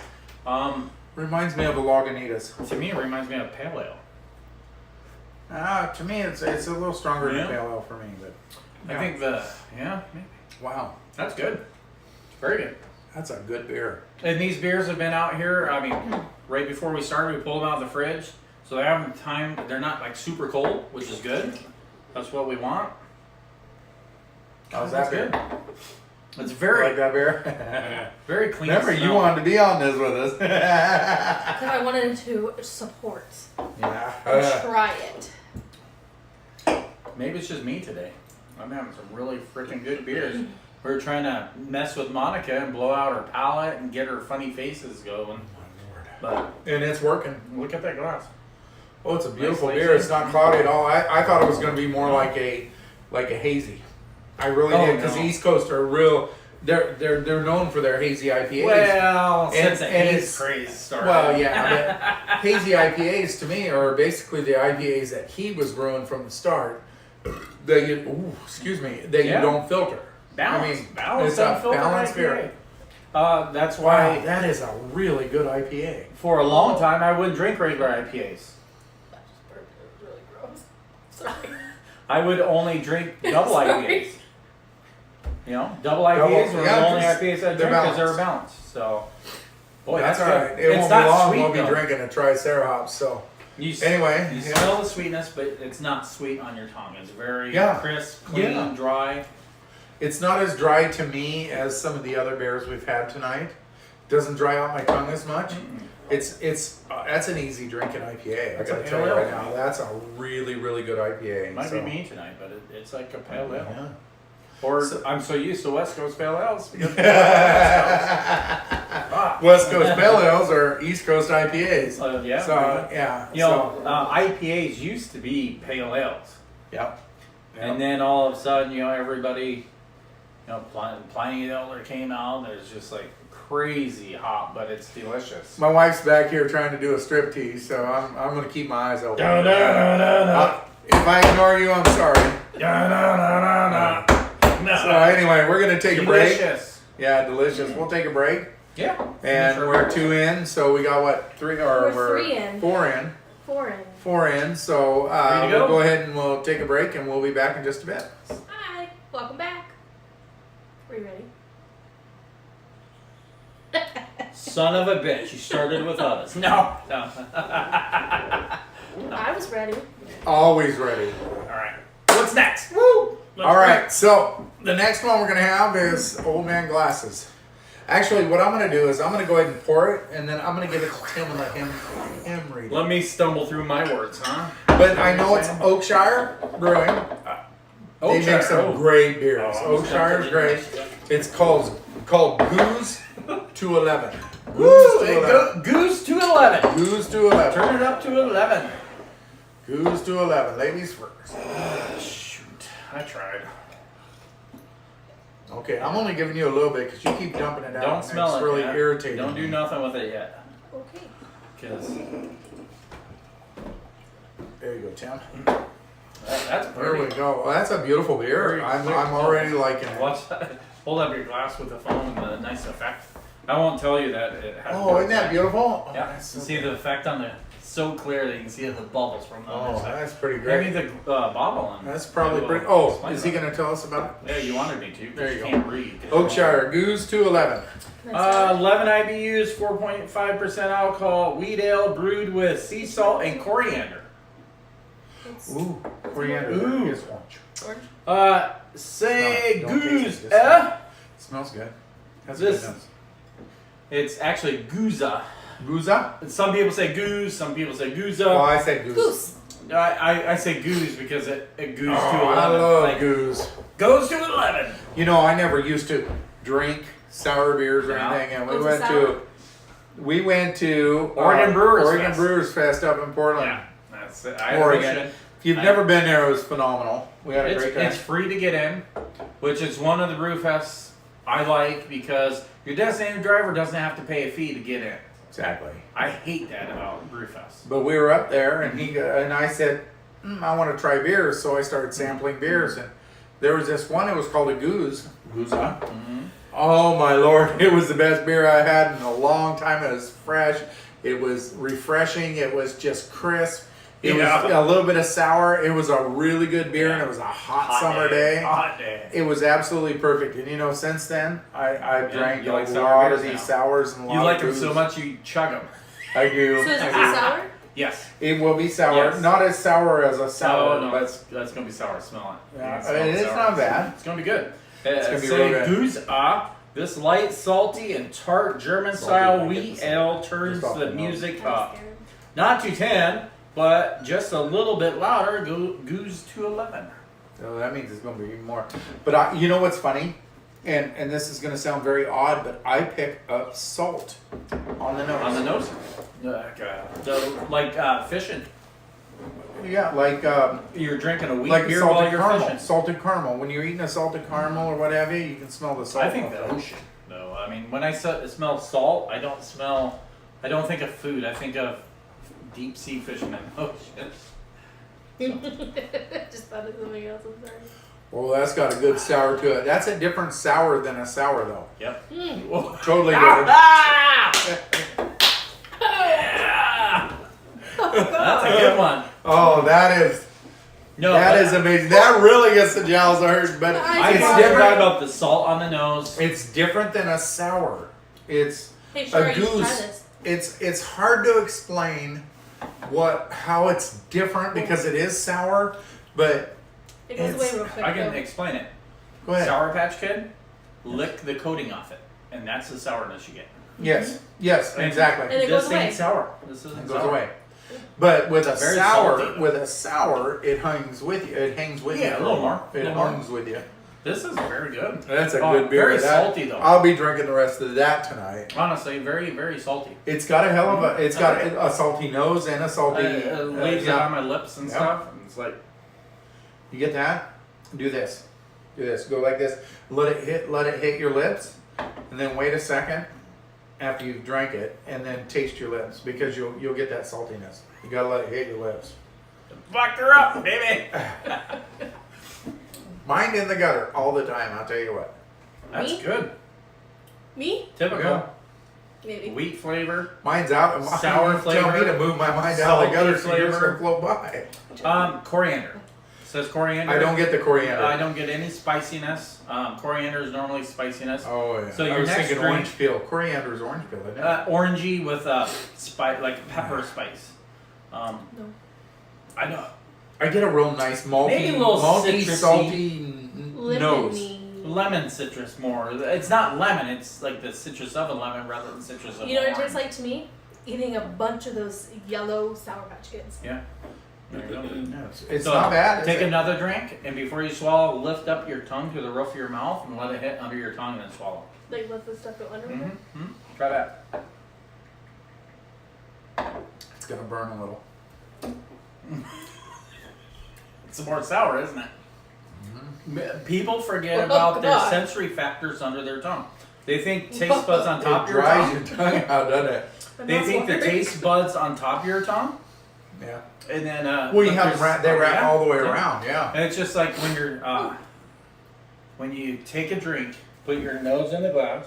Reminds me of a Lagunitas. To me, it reminds me of pale ale. To me, it's a little stronger Yeah. than pale ale for me, but I think maybe. wow, That's good. Very good. that's a good beer. And these beers have been out here. I mean, right before we started, we pulled them out of the fridge, so they haven't time. They're not like super cold, which is good. That's what we want. How's That's that beer? good. It's You very, like that beer? very clean. Remember, you smell. wanted to be on this with us. Because I wanted to support and Yeah. try it. Maybe it's just me today. I'm having some really freaking good beers. We were trying to mess with Monica and blow out her palate and get her funny faces going. But And it's working. look at that glass. Oh, it's a beautiful Nice beer. lazy. It's not cloudy at all. I thought it was going to be more like a hazy. I really Oh, did, because no. the East Coast are real. They're known for their hazy IPAs. Well, since the and haze it's- craze started. Well, yeah, but hazy IPAs to me are basically the IPAs that he was brewing from the start. That you Yeah. don't filter. Balanced. It's a unfiltered balanced IPA. beer. That's Wow, why that is a really good IPA. for a long time I wouldn't drink regular IPAs. That just burped. It was really gross. Sorry. I would only drink double Sorry. IPAs. You know, double IPAs were yeah, the only 'cause IPAs I they're drink because they were balanced. balanced. So, boy, That's all good. right. It It's won't be not long. sweet, We'll be though. drinking a Triceratops. So anyway, you yeah. smell the sweetness, but it's not sweet on your tongue. It's very Yeah. crisp, clean, Yeah. dry. It's not as dry to me as some of the other beers we've had tonight. Doesn't dry out my tongue as much. It's that's an easy drinking IPA. I It's a gotta tell you pale right ale. now, that's a really good IPA. It might so. be me tonight, but it's like a pale ale. Yeah. Or So- I'm so used to West Coast pale ales because West Coast Pale Ales are East Coast IPAs. yeah. So yeah. You know, IPAs used to be pale ales, Yep. and then all of a sudden, you know, everybody, you know, Pliny the Elder came out. There's just like crazy hot, but it's delicious. My wife's back here trying to do a striptease, so I'm gonna keep my eyes open. If I ignore you, I'm sorry. So anyway, we're gonna take a break. Delicious. Yeah, delicious. We'll take a break, Yeah. and Sure. we're 2 in, so we got what 3 or We're 3 in. 4 in. 4 in. 4 in. So Ready to we'll go? go ahead and we'll take a break, and we'll be back in just a bit. Hi. Welcome back. Are you ready? Son of a bitch, you started with us. No. I was ready. Always ready. All right. What's next? Woo! All right, so the next one we're gonna have is Old Man Glasses. Actually, what I'm gonna do is I'm gonna go ahead and pour it, and then I'm gonna give it to Tim and let him read it. Let me stumble through my words, huh? But I know it's Oakshire Brewing. They make some great beers. Oakshire is great. It's called Goose to 11. Woo! Goose to 11. Goose to 11. Turn it up to 11. Goose to 11. Ladies first. Shoot, I tried. Okay, I'm only giving you a little bit because you keep dumping it out. Don't and smell it's it. really yet. irritating. Don't do nothing with it yet. Okay. Because There you go, Tim. that's There we pretty. go. Well, that's a beautiful beer. Very I'm quick. already liking it. Watch that. Hold up your glass with the phone and the nice effect. I won't tell you that it has. Oh, isn't that beautiful? Oh, Yeah. that's so See the effect on the so clear that you can see the bubbles from the other Oh, side. that's pretty Maybe great. the bottle on. That's probably maybe pretty. we'll Oh, explain is he that. going to tell us about it? Yeah, you wanted me to. There you go. Can't read. Oakshire Goose to 11. Nice. 11 IBUs, 4.5% alcohol, wheat ale brewed with sea salt and coriander. It's Ooh, coriander. Ooh. Here's orange. orange. Say No, don't taste it, goose. just smell it. Smells good. That's This- good nose. It's actually gooza. Gooza? Some people say goose, some people say Oh, gooza. I said goose. Goose. I say goose because it goes Oh, to 11. I love Like, goose. goes to 11. You know, I never used to drink sour beers or Yeah. anything, and Was it we went to Oregon Oregon Fest. Brewers Fest up in Portland. Yeah, that's it. I Oregon. wish it- If you've I- never been there, it was phenomenal. We had a great time. It's free to get in, which is one of the brew fests I like because your designated driver doesn't have to pay a fee to get in. Exactly. I hate that about brew fests. But we were up there, and I said, I want to try beers, so I started sampling beers, and there was this one. It was called a Goose. Gooza. Oh my lord! It was the best beer I had in a long time. It was fresh. It was refreshing. It was just crisp. It Yeah. was a little bit of sour. It was a really good beer, and it was a hot summer day. Hot day. It was absolutely perfect. And you know, since then, I drank you a like sour lot of beers these now. sours and a lot You of like them Goose. so much you chug them. I do. So is I it do. sour? Yes. It will be sour. Yes. Not as sour as a sour, Oh no, but that's gonna be sour. Smell it. Yeah, You can smell it's sour. not bad. It's gonna be good. It's gonna be say real good. goose this light, salty, and tart German Salty, style I wheat get to ale turns Just off the the nose. music I'm up. scared. Not to 10, but just a little bit louder. Goose to 11. so that means it's going to be even more. But you know what's funny? And this is going to sound very odd, but I pick up salt on the nose. On the nose, like fishing. Yeah, like You're drinking a wheat like beer while salted you're caramel. fishing. Salted caramel. When you're eating a salted caramel or whatever, you can smell the salt. I think off the it. ocean, though. I mean, when I smell salt, I don't think of food. I think of deep sea fishing in the ocean. Just thought of something else. I'm sorry. Well, that's got a good sour to it. That's a different sour than a sour, though. Yep. Mm. Totally different. That's a good one. Oh, that is amazing. That really gets the jowls hurt, but I it's can different. talk about the salt on the nose. It's different than a sour. It's Hey, sure, a you should try goose. this. It's hard to explain how it's different because it is sour, but It goes away it's- real quick. I can though. explain it. go ahead. Sour Patch Kid, lick the coating off it, and that's the sourness you get. Yes, exactly. And it this goes ain't away. sour. This isn't It goes sour. away. But with a Very sour, salty, though. it hangs with you. It hangs with you. Yeah, a for little more. It Little more. hangs with you. This is very good. That's a Oh, good beer. very That- salty, though. I'll be drinking the rest of that tonight. Honestly, very, very salty. It's got a hell of a. It's got a salty nose and a salty. Leaves it yeah. on my lips and Yeah. stuff. And it's like, You get that? Do this. Do this. Go like this. Let it hit your lips, and then wait a second after you've drank it, and then taste your lips because you'll get that saltiness. You gotta let it hit your lips. fuck her up, baby. Mine in the gutter all the time. I'll tell you what. That's Me? good. Me? Typical. Yeah. Maybe. Wheat flavor. Mine's out. Sour You Tell me flavor, to move my mind out of the salty gutter so yours flavor. can flow by. Coriander. It says coriander. I don't get the coriander. I don't get any spiciness. Coriander is normally spiciness. Oh yeah. So I your was next thinking drink- orange peel. Coriander is orange peel, isn't it? Orangey with like pepper spice. No. I know. I get a real nice malty, Maybe a little citrusy. salty nose. Lemony. Lemon citrus more. It's not lemon. It's like the citrus of a lemon rather than citrus of You know a what it orange. tastes like to me? Eating a bunch of those yellow Sour Patch Kids. Yeah. There you go. Yeah, it's So, not bad. is Take it? another drink, and before you swallow, lift up your tongue to the roof of your mouth and let it hit under your tongue and then swallow. Like let the stuff go under Mm-hmm. it. Mm-hmm. Try that. It's gonna burn a little. It's more sour, isn't it? People forget Oh, about their God. sensory factors under their tongue. They think taste Oh. buds on top It of your dries tongue. your tongue out, doesn't it? My They mouth's think the watering. taste buds on top of your tongue, Yeah. and then Well, you but have there's- them they wrap yeah, all the way yeah. around. Yeah. And it's just like when you're when you take a drink, put your nose in the glass,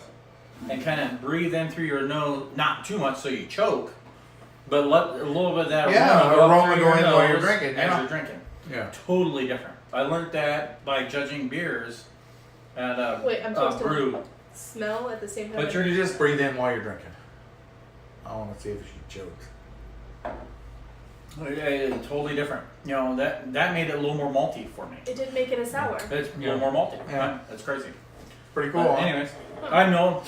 and kind of breathe in through your nose, not too much so you choke, but let a little bit of that Yeah, aroma aroma through go your in while you're nose drinking, as yeah. you're drinking. Yeah. Totally different. I learned that by judging beers at Wait, I'm supposed to brew. smell at the same time. But You just breathe in while you're drinking. I want to see if she chokes. Totally different. You know that made it a little more malty for me. It did make it a sour. It's a Yeah. little more malty. Yeah. That's crazy. Pretty cool. But huh? anyways, I'm no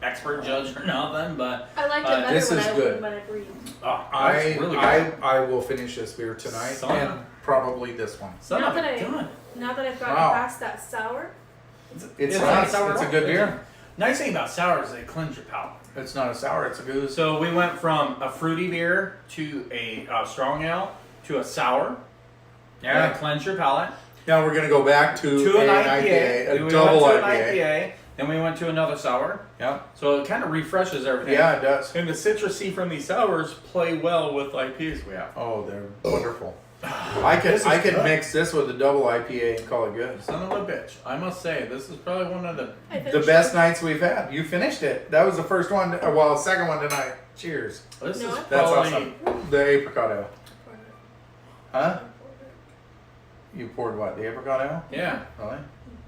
expert judge or nothing, but I liked it better this when is I good. when I breathed. that's really good. I will finish this beer tonight Son. and probably this one. Son Not of a that I- gun. Now that I've gotten Wow. past that sour, It's not nice. sour It's at a all. good beer. Nice thing about sour is they cleanse your palate. It's not a sour. It's a goose. So we went from a fruity beer to a strong ale to a sour. Yeah. Cleanse your palate. Now we're gonna go back to an an IPA. a We double went to IPA. an IPA. Then we went to another sour. Yeah. So it kind of refreshes everything. Yeah, it does. And the citrusy from these sours play well with IPAs we have. Oh, they're wonderful. I This could is I could good. mix this with a double IPA and call it good. Son of a bitch. I must say, this is probably one of the... I The finished best it. nights we've had. You finished it. That was the first one. Well, the second one tonight. Cheers. This No, is I- That's probably... awesome. The apricot ale. Huh? You poured what? The apricot ale? Yeah. Really?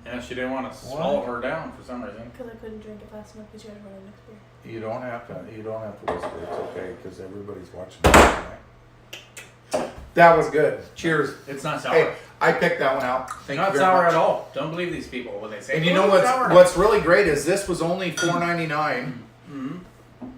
Yeah, she didn't want to swallow her down for some reason. Because I couldn't drink it fast enough because you had to run the next beer. You don't have to. You don't have to whisper. It's okay because everybody's watching. Tonight. That was good. Cheers. It's not sour. Hey, I picked that one out. Thank not you very sour much. at all. Don't believe these people when they say. And you "Oh, know it's sour." what's really great is this was only $4.99 Mhm.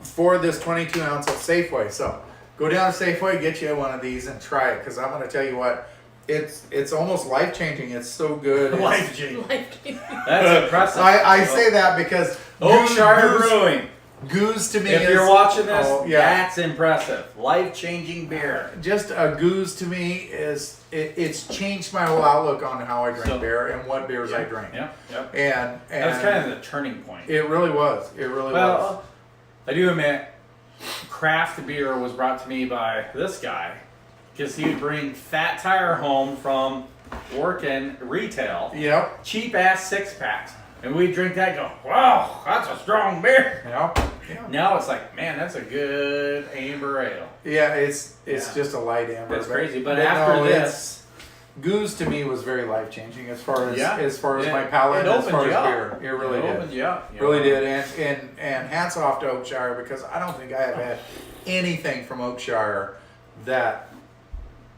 for this 22 ounce at Safeway. So go down to Safeway, get you one of these, and try it. Because I'm going to tell you what, it's almost life changing. It's so good. It's- Life changing. Like, That's impressive. I say that because Oakshire Brewing. Goose to me If is, you're watching this, oh, yeah. that's impressive. Life-changing beer. Just a goose to me is it's changed my whole outlook on how I drink So- beer and what beers I drink. Yeah, yeah. And That was kind of the turning point. it really was. It really was. Well, I do admit, craft beer was brought to me by this guy because he would bring Fat Tire home from working retail, Yep. cheap ass 6-packs, and we drink that. And go, wow, that's a strong beer. Yep. Yeah. Now it's like, man, that's a good amber ale. Yeah, it's Yeah. just a light amber. That's crazy. But no, after it's- this, Goose to me was very life changing as far as Yeah. my palate, It as far opened as you beer. up. It really it did. opened you up. you Really know? did, and hats off to Oakshire because I don't think I have had anything from Oakshire that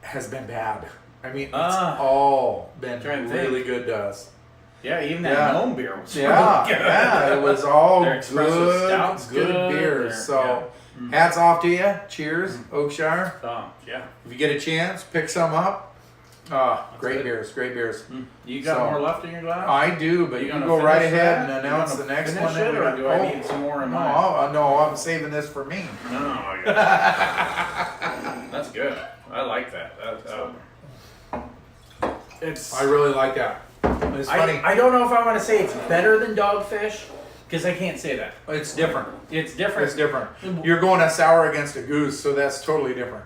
has been bad. I mean, it's all been Trying to really good to us. Yeah, even that Yeah. gnome beer was Yeah, really good. yeah, it was all Their espresso good, stout's good good. beers. Their- So, yeah. Mm. hats off to you. Cheers, Oakshire. Yeah. If you get a chance, pick some up. Great good. beers, great beers. You got So- more left in your glass? I do, but you gonna go right finish ahead that? and announce You the gonna next finish one. that it, we or got. do I need some more in no, mine? no, I'm saving this for me. No, I got that's good. I like that. It's. I really like that. It's funny. I don't know if I want to say it's better than Dogfish because I can't say that. It's different. It's different. It's different. You're going a sour against a goose, so that's totally different.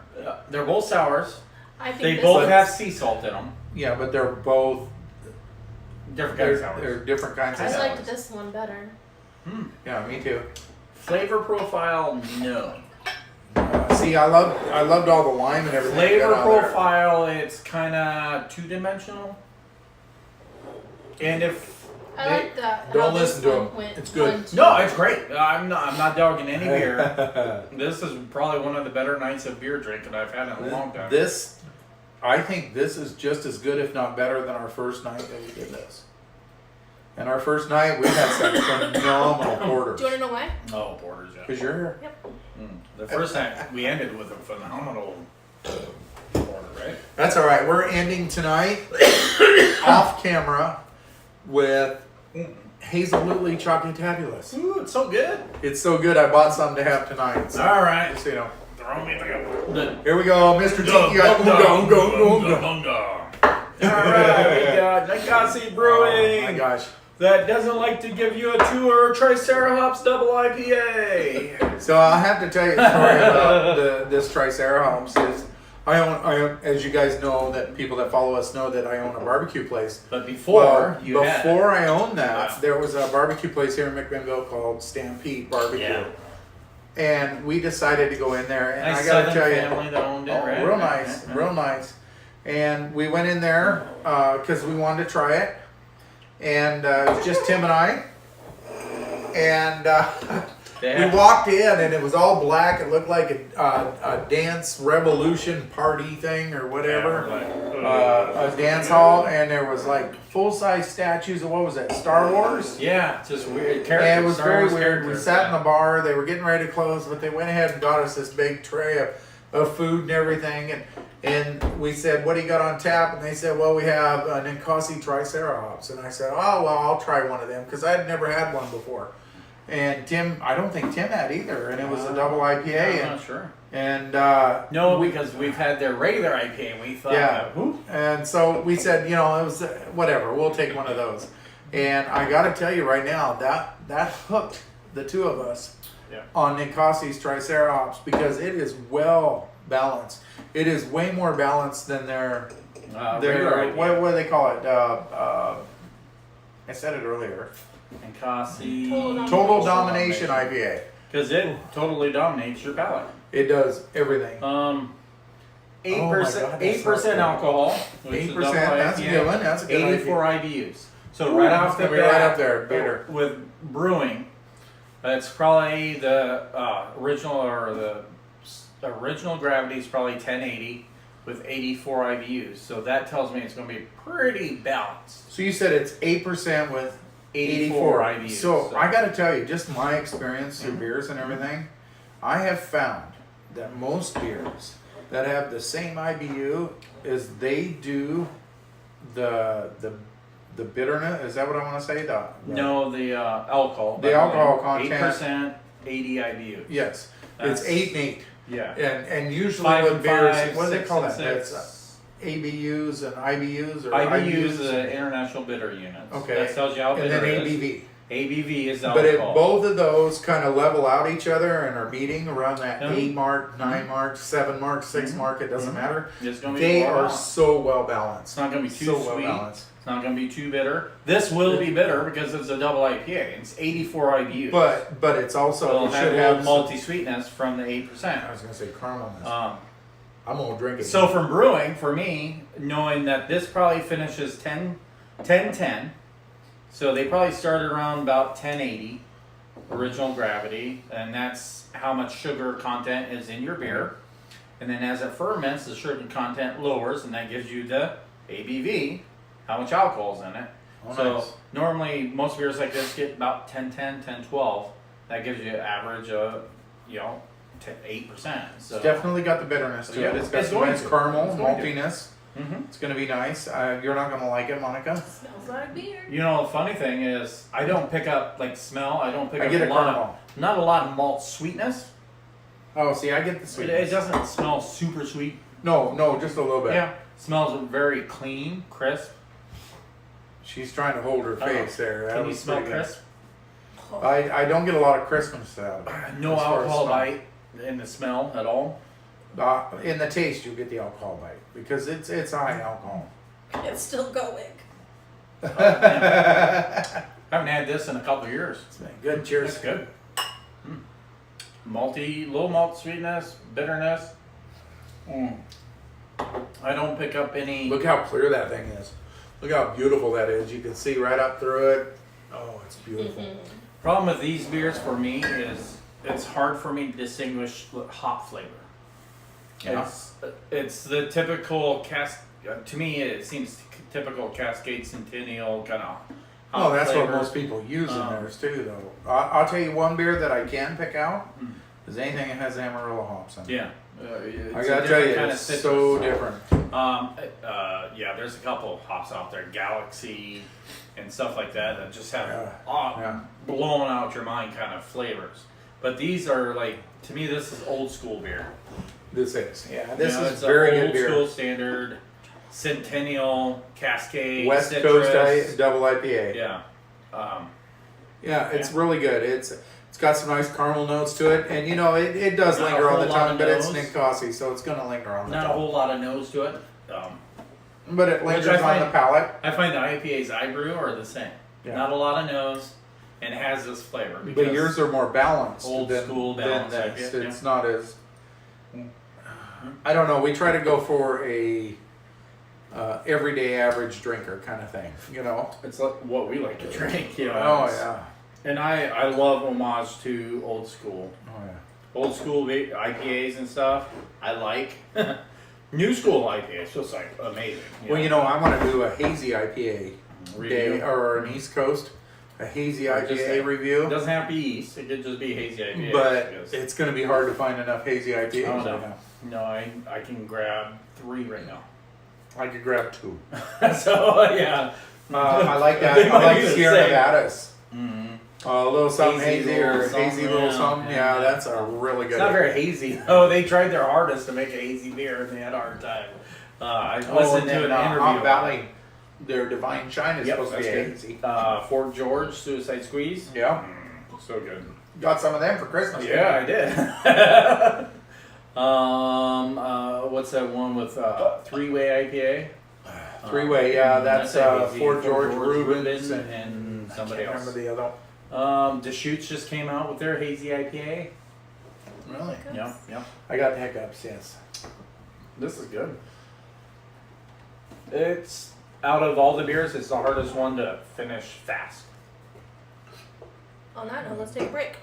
They're both sours. I think They this both one's- have sea salt in them. Yeah, but they're both Different kinds of sours. they're different kinds of I sours. liked this one better. Yeah, me too. Flavor profile, no. See, I loved all the lime and everything. you Flavor got on there. profile, it's kind of two-dimensional. And if I they- like that. don't how this listen to one him. went It's good. 1, 2. no, it's great. I'm not dogging any beer. This is probably one of the better nights of beer drinking I've had in a long time. I think this is just as good, if not better, than our first night that we did this. And our first night, we had some phenomenal porters. Do you want to know why? Oh, porters, yeah. Because you're here. The first time we ended with a phenomenal porter, right? That's all right. We're ending tonight off camera with Hazelnutly Chocolatabulas. Ooh, it's so good. It's so good. I bought some to have tonight. So, All right. just so you know. Throw me the Here we go, Mr. T. You got All right, we got Ninkasi Brewing. Oh my gosh. That doesn't like to give you a tour. Triceratops double IPA. So I have to tell you a story about this Triceratops. I own, as you guys know, that people that follow us know that I own a barbecue place. But before I owned that, Yeah. there was a barbecue place here in McMinnville called Stampede Barbecue. Yeah. And we decided to go in there, and nice I gotta Southern tell you, family that owned it, right? real nice, real nice. And we went in there because we wanted to try it, and it was just Tim and I. And Yeah. we walked in, and it was all black. It looked like a dance revolution party thing or whatever. A dance hall, and there was like full-size statues of, what was that, Star Wars? Yeah, just weird characters. And it was Star very Wars weird. We characters, sat in yeah. the bar. They were getting ready to close, but they went ahead and got us this big tray of food and everything. And we said, "What do you got on tap?" And they said, "Well, we have an Ninkasi Triceratops." And I said, "Oh, well, I'll try one of them," because I had never had one before. And Tim, I don't think Tim had either. And it was a double IPA. I'm not sure. And No, because we've had their regular IPA and we thought, Yeah. who? And so we said, it was whatever. We'll take one of those. And I got to tell you right now, that hooked the two of us Yeah. on Ninkasi's Triceratops because it is well balanced. It is way more balanced than their Regular IPA. what do they call it? I said it earlier. And Kasi. Total Domination IPA. Because it totally dominates your palate. It does everything. 8%, Oh my God, that's 8% not alcohol. which is 8%. double That's a IPA, good one. That's a good 84 IBUs. So right off the We're bat, right up there. Better. with brewing, it's probably the original gravity is probably 1080 with 84 IBUs. So that tells me it's going to be pretty balanced. So you said it's 8% with 84 IBUs. So I got to tell you, just my experience through beers and everything, I have found that most beers that have the same IBU is they do the bitterness. Is that what I want to say? No, the alcohol. The alcohol content. 8%. 80 IBUs. Yes, That's- it's 8 and 8. Yeah. And usually 5 with and beers, 5, what do they 6 call and that? 6. That's ABUs and IBUs or IBUs is IBUs. the International Bitter Units. Okay. That tells you how And bitter then it is. ABV. ABV is But if alcohol. both of those kind of level out each other and are meeting around that Yeah. 8 mark, 9 mark, 7 mark, 6 mark, it doesn't matter. It's gonna be They more are balanced. so well It's balanced. not going to be too So well sweet. balanced. It's not going to be too bitter. This will be bitter because it's a double IPA. It's 84 IBUs. But it's also, it'll it have should a little have multi sweetness from the 8%. I was going to say caramelness. Um, I'm going to drink it. so from brewing, for me, knowing that this probably finishes 10-10, so they probably started around about 1080 original gravity, and that's how much sugar content is in your beer. And then as it ferments, the sugar content lowers, and that gives you the ABV, how much alcohol's in it. Oh, So nice. normally most beers like this get about 10-10, 10-12. That gives you an average of, 8%. So It's definitely got the bitterness to Yeah, it. It's got it's some going nice to. caramel, It's going to. maltiness. Mhm. It's going to be nice. You're not going to like it, Monica. Smells like beer. You know, the funny thing is, I don't pick up like smell. I don't pick I up get a lot caramel. of, not a lot of malt sweetness. Oh, see, I get the It sweetness. doesn't smell super sweet. No, just a little bit. Yeah, smells very clean, crisp. She's trying to hold her face there. That Can you was smell pretty good. crisp? Oh. I don't get a lot of crispness out of it. No as far as alcohol smell. bite in the smell at all. In the taste, you get the alcohol bite because it's high alcohol. It's still going. I haven't had this in a couple of years. Good. Cheers. It's good. Low malt sweetness, bitterness. I don't pick up any. Look how clear that thing is. Look how beautiful that is. You can see right up through it. Oh, it's beautiful. Problem with these beers for me is it's hard for me to distinguish hop flavor. Yeah. It's the typical to me it seems typical Cascade Centennial kind of. Oh, that's flavor. what most people use in theirs too, though. I'll tell you one beer that I can pick out is anything that has Amarillo hops in it. Yeah. I gotta tell you, kind it's so different. Yeah, there's a couple of hops out there, Galaxy and stuff like that just have Yeah. blowing out your mind kind of flavors. But these are like, to me, this is old school beer. This is, this is it's very a good old beer. school standard, Centennial, Cascade, West citrus. Coast double IPA. Yeah. Yeah, it's really good. It's got some nice caramel notes to it, and it does Not a linger on whole the lot tongue, of but it's nose. Nick Cossey, so it's gonna linger on the Not a tongue. whole lot of nose to it. But it lingers I on find- the palate. I find the IPAs I brew are the same. Yeah. Not a lot of nose, and it has this flavor. But because yours are more balanced old than, school than balanced this. IPA, It's not as. I don't know. We try to go for a everyday average drinker kind of thing. It's like what we like to drink. Oh yeah. And I love homage to old school. Oh yeah. Old school IPAs and stuff. I like. New school IPAs just like amazing. Well, I want to do a hazy IPA Review. day or an East Coast, a hazy Or just IPA It review. doesn't have to be East. It could just be hazy IPA. But because- it's going to be hard to find enough hazy IPAs Oh, right no. now. No, I can grab 3 right now. I could grab 2. So yeah. I like that. They I might like be the Sierra same. Nevadas. Mm-hmm. A little something Hazy hazy or little something, hazy little yeah, something. yeah. Yeah, that's a really good. It's not very hazy. Oh, they tried their hardest to make a hazy beer and they had a hard time. I listened to an interview. Hop Valley, their Divine Shine is Yep, supposed to be that's good. hazy. Fort George Suicide Squeeze. Yeah, So good. got some of them for Christmas. Yeah, I did. What's that one with 3-way IPA? 3-way. Yeah, that's a hazy. Fort George, Rubens, and somebody I can't else. remember the other. Deschutes just came out with their hazy IPA. Really? Yep. I got the hiccups. Yes. This is good. It's out of all the beers, it's the hardest one to finish fast. On that note, let's take a break.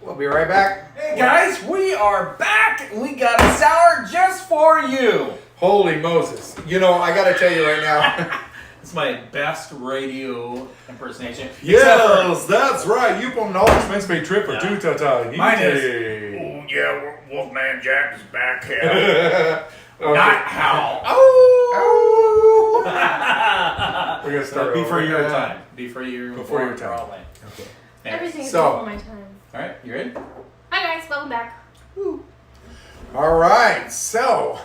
We'll be right back. Hey guys, we are back. We got a sour just for you. Holy Moses! I got to tell you right now. It's my best radio impersonation. Yes, that's right. You from Knowledge makes me trip for Yeah. 2 Tata. Mine is, oh yeah, Wolfman Jack is back here. Not how. Oh! We're gonna start Before over. your Yeah. time. Before your Before your time. Probably. Okay. Everything is So- before my time. All right, you ready? Hi guys, welcome back. All right, so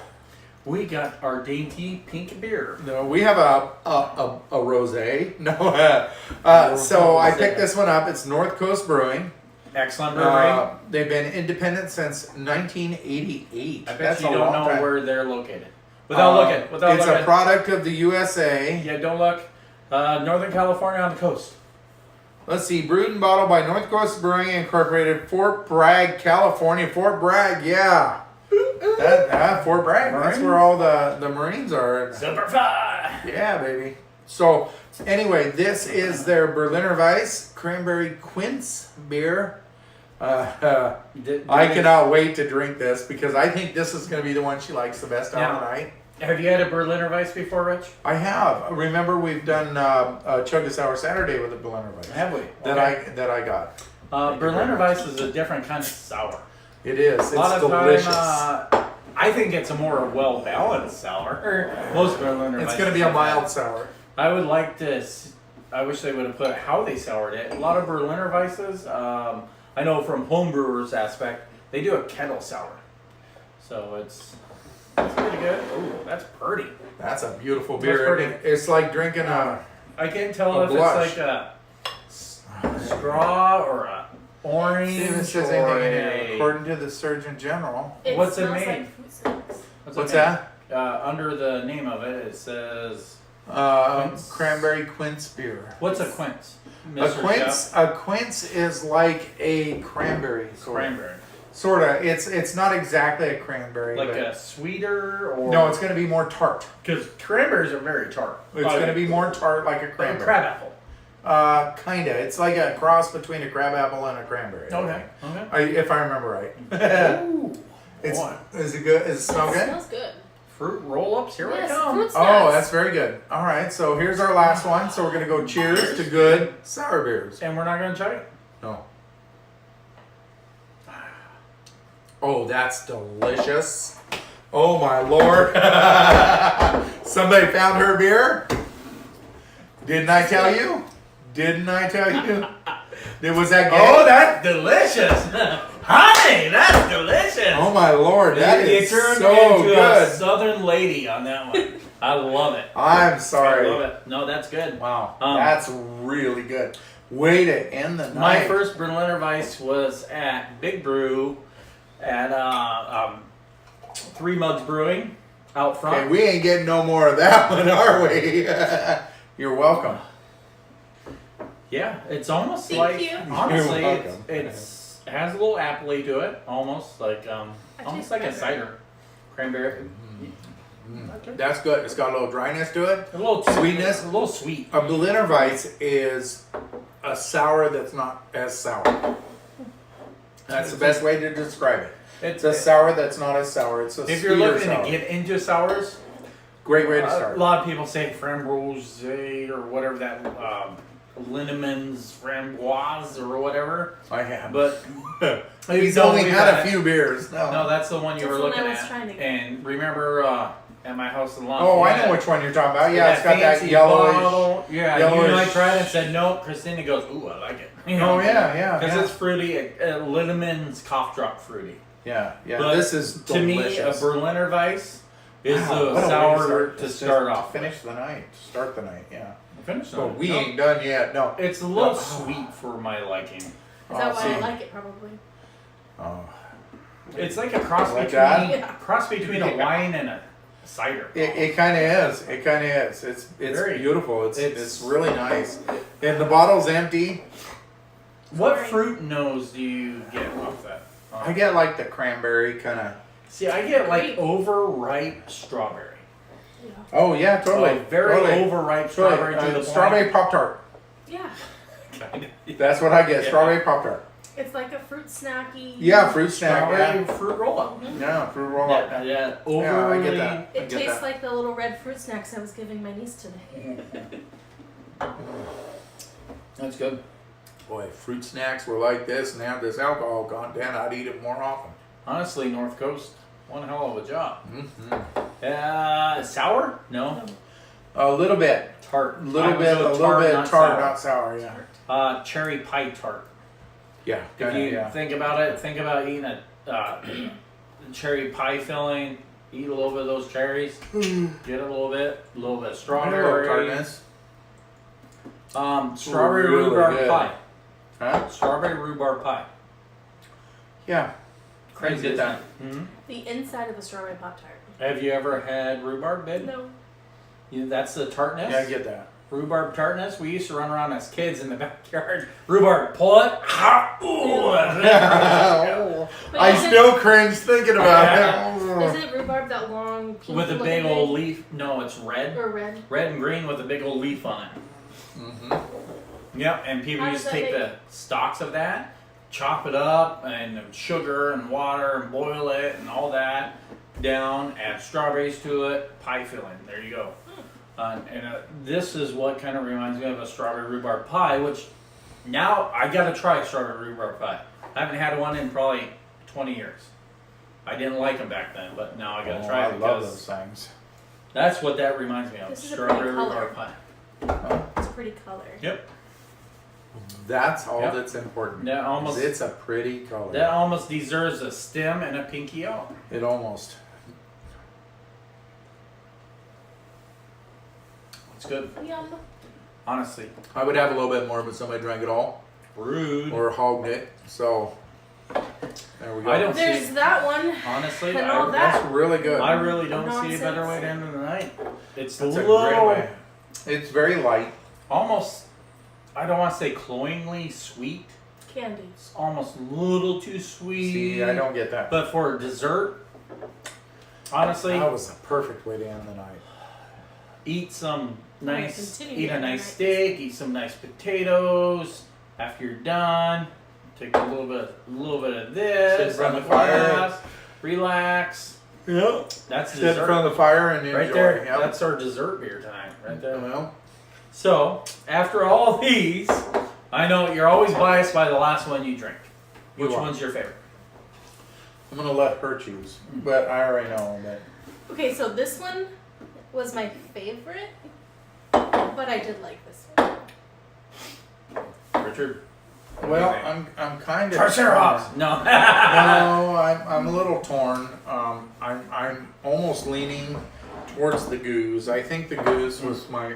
We got our dainty pink beer. no, we have a rosé. No, so I picked this one up. It's North Coast Brewing. Excellent brewery. They've been independent since 1988. I bet That's you a don't long know time. where they're located. Without looking. Without it's looking. a product of the USA. Yeah, don't look. Northern California on the coast. Let's see, brewed and bottled by North Coast Brewing Incorporated, Fort Bragg, California. Fort Bragg, yeah. Fort Bragg. That's Marines? where all the Marines are. Super fly. Yeah, baby. So, anyway, this is their Berliner Weiss Cranberry Quince beer. I cannot wait to drink this because I think this is going to be the one she likes the best out of the night. Have you had a Berliner Weiss before, Rich? I have. Remember, we've done Chug a Sour Saturday with a Berliner Weiss. Have we? That I got. Berliner Weiss is a different kind of sour. It is. It's A lot of delicious. time, I think it's a more well-balanced sour. Most Berliner Weiss. It's going to be a mild sour. I would like to. I wish they would have put how they soured it. A lot of Berliner Weisses, I know from homebrewers aspect, they do a kettle sour. So it's pretty good. Oh, that's pretty. That's a beautiful That's beer. pretty. It's like drinking a. I can't tell A if blush. it's like a straw or a orange See if it says or anything in here. a. According to the Surgeon General. What's it smells made? like fruit snacks. What's it that? made? Under the name of it, it says. Quince. Cranberry quince beer. What's a quince? A quince is like a cranberry. Cranberry. Sorta. It's not exactly a cranberry. Like but a sweeter or. no, it's going to be more tart. Because cranberries are very tart. It's going to be more tart like a like a cranberry. crab apple. Kinda. It's like a cross between a crab apple and a cranberry. I Okay. think. If I remember right. Ooh. It's Boy. Is it good? Does it smell It good? smells good. Fruit roll-ups, here Yes, we come. fruit snacks. Oh, that's very good. All right, so here's our last one. So we're gonna go cheers to good sour beers. And we're not going to chug it. No. Oh, that's delicious. Oh my lord. Somebody found her beer? Didn't I tell you? Didn't I tell you? Was that gay? Oh, that's delicious. Honey, that's delicious. Oh my lord, that you is turned so into a good. southern lady on that one. I love it. I'm I sorry. love it. No, that's good. Wow, Um, that's really good. Way to end the night. My first Berliner Weiss was at Big Brew at Three Mugs Brewing out front. Okay, we ain't getting no more of that one, are we? You're welcome. Yeah, it's almost Thank like you. honestly, You're it's, welcome. it has a little appley to it, almost like I almost taste like a cranberry. cider, cranberry. That's good. It's got a little dryness to it. A little Sweetness? a little sweet. A Berliner Weiss is a sour that's not as sour. That's the best way to describe it. It's a sour that's not as sour. It's a If you're sweeter looking sour. to get into sours, Great way to a start. lot of people say framboise or whatever that Lindeman's framboise or whatever. I have. But He's don't only leave had that. a few beers. No, that's the one you That's were the one looking I was at. trying to get. And remember at my house in Lafayette. Oh, I know which one you're talking about. Yeah, it's got that fancy yellowish. bottle. Yeah, you yellowish- and I tried it and said no. Christina goes, ooh, I like it. Oh yeah, Because yeah. it's fruity. Lindeman's cough drop fruity. Yeah, yeah. But This is to me, a delicious. Berliner Weiss is Wow, what the a way sour to It's start just off. Finish the night. Start the night. Yeah. Finish But it. we No, ain't done yet. No. It's a little No. sweet for my liking. Is that why see. I like it, probably? Oh. It's like a cross Like between that? Yeah. a wine and a cider. It kind of is. It kind of is. It's Very- beautiful. It's it's- really nice. And the bottle's empty. What Sorry. fruit nose do you get off that? I get like the cranberry kind of. See, I get like Grape. overripe strawberry. Yeah. Oh yeah, totally. Like very totally. overripe Totally. strawberry to the point. Strawberry Pop Tart. Yeah. That's what I get. Yeah. Strawberry Pop Tart. It's like a fruit snacky. Yeah, fruit snack. Strawberry Yeah. fruit roll up. Yeah, fruit roll up. Yeah, Yeah, overly. I get that. I It get tastes that. like the little red fruit snacks I was giving my niece today. That's good. Boy, if fruit snacks were like this and they have this alcohol content, I'd eat it more often. Honestly, North Coast, one hell of a job. Mm-hmm. Sour? No. A little bit. Tart. A little I bit was tart, not not sour. sour, yeah. Cherry pie tart. Yeah. If you think about it, think about eating a cherry pie filling. Eat a little bit of those cherries. Get a little bit strawberry. Tartness. Strawberry Really rhubarb good. pie. Huh? Strawberry rhubarb pie. Yeah. Crazy. Get that. Mm-hmm. The inside of a strawberry Pop-Tart. Have you ever had rhubarb, babe? No. That's the tartness? Yeah, I get that. Rhubarb tartness. We used to run around as kids in the backyard. Rhubarb, pull it. Ha! Ooh, But I is it- still cringe thinking about Is it. it rhubarb that long pink with a looking big thing? old leaf. No, it's red. Or red? Red and green with a big old leaf on it. Mm-hmm. Yep, and people How used to does that take the stalks of that, chop it up, and sugar and water, and boil it, and all that down, add strawberries to it, pie filling. There you go. This is what kind of reminds me of a strawberry rhubarb pie, which now I gotta try strawberry rhubarb pie. I haven't had one in probably 20 years. I didn't like them back then, but now I gotta try it I love because those things. that's what that reminds me of. This is a Strawberry pretty rhubarb color. pie. It's a pretty color. Yep. That's all Yep. that's important. That almost It's a pretty color. that almost deserves a stem and a pinky out. It almost. It's good. Yum. Honestly. I would have a little bit more, but somebody drank it all Rude. or hogged it. So there we go. I don't There's see that one. honestly, And all that. That's really good. I really don't see a better Nonsense. way to end the night. It's That's a a little, great way. It's very light. almost, I don't want to say cloyingly sweet. Candy. It's almost a little too sweet. See, I don't get that. But for dessert, honestly, That was the perfect way to end the night. eat some nice, continue eat to a end the nice night. steak, eat some nice potatoes. After you're done, take a little bit of this. Sit in front on of the fire. glass, relax. Yep. That's Sit in dessert. front of the fire and enjoy. Right there. Yep. That's our dessert beer tonight. Right there. Well, So, after all these, I know you're always biased by the last one you drink. You Which are. one's your favorite? I'm gonna let her choose, but I already know that. Okay, so this one was my favorite, but I did like this one. Richard? Well, Okay. I'm kind of. Triceratops! No. No, I'm a little torn. I'm almost leaning towards the goose. I think the goose was my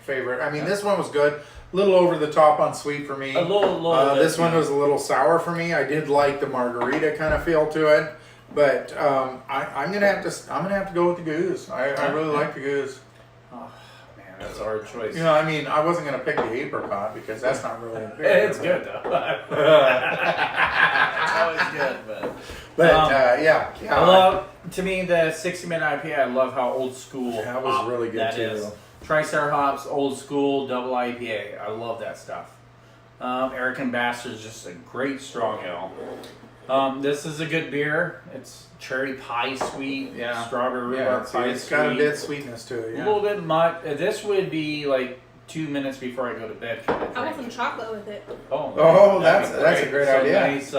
favorite. I mean, this one was good. A little over the top on sweet for me. a little This one was a little sour for me. I did like the margarita kind of feel to it, but I'm gonna have to go with the goose. I really like the goose. Oh, man, that's a hard choice. You know, I mean, I wasn't gonna pick the apricot because that's not really a beer. It's good, though. It's always good, but. But I yeah. love, to me, the 60-minute IPA, I love how old school That was hop really good, that too. is. Triceratops, old school, double IPA. I love that stuff. American Bastard's just a great strong ale. This is a good beer. It's cherry pie sweet, strawberry rhubarb pie it's sweet. got a bit of sweetness to it. A Yeah. little bit much. This would be like 2 minutes before I go to bed. Kind of I drink. want some chocolate with it. Oh, that'd be that's a great idea. Nice,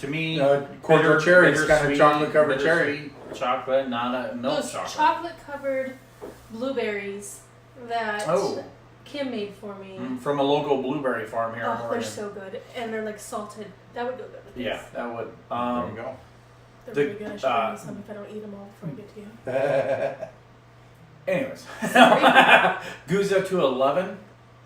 to me, Quarter cherries, kind of bittersweet, chocolate covered cherry. bittersweet chocolate, not a milk Those chocolate. chocolate covered blueberries that Oh. Kim made for me. From a local blueberry farm here in Oh, they're Oregon. so good. And they're like salted. That would go good with Yeah, this. that would. There you go. They're The- really good. I should bring you some if I don't eat them all before I get to you. Anyways, goose up to 11.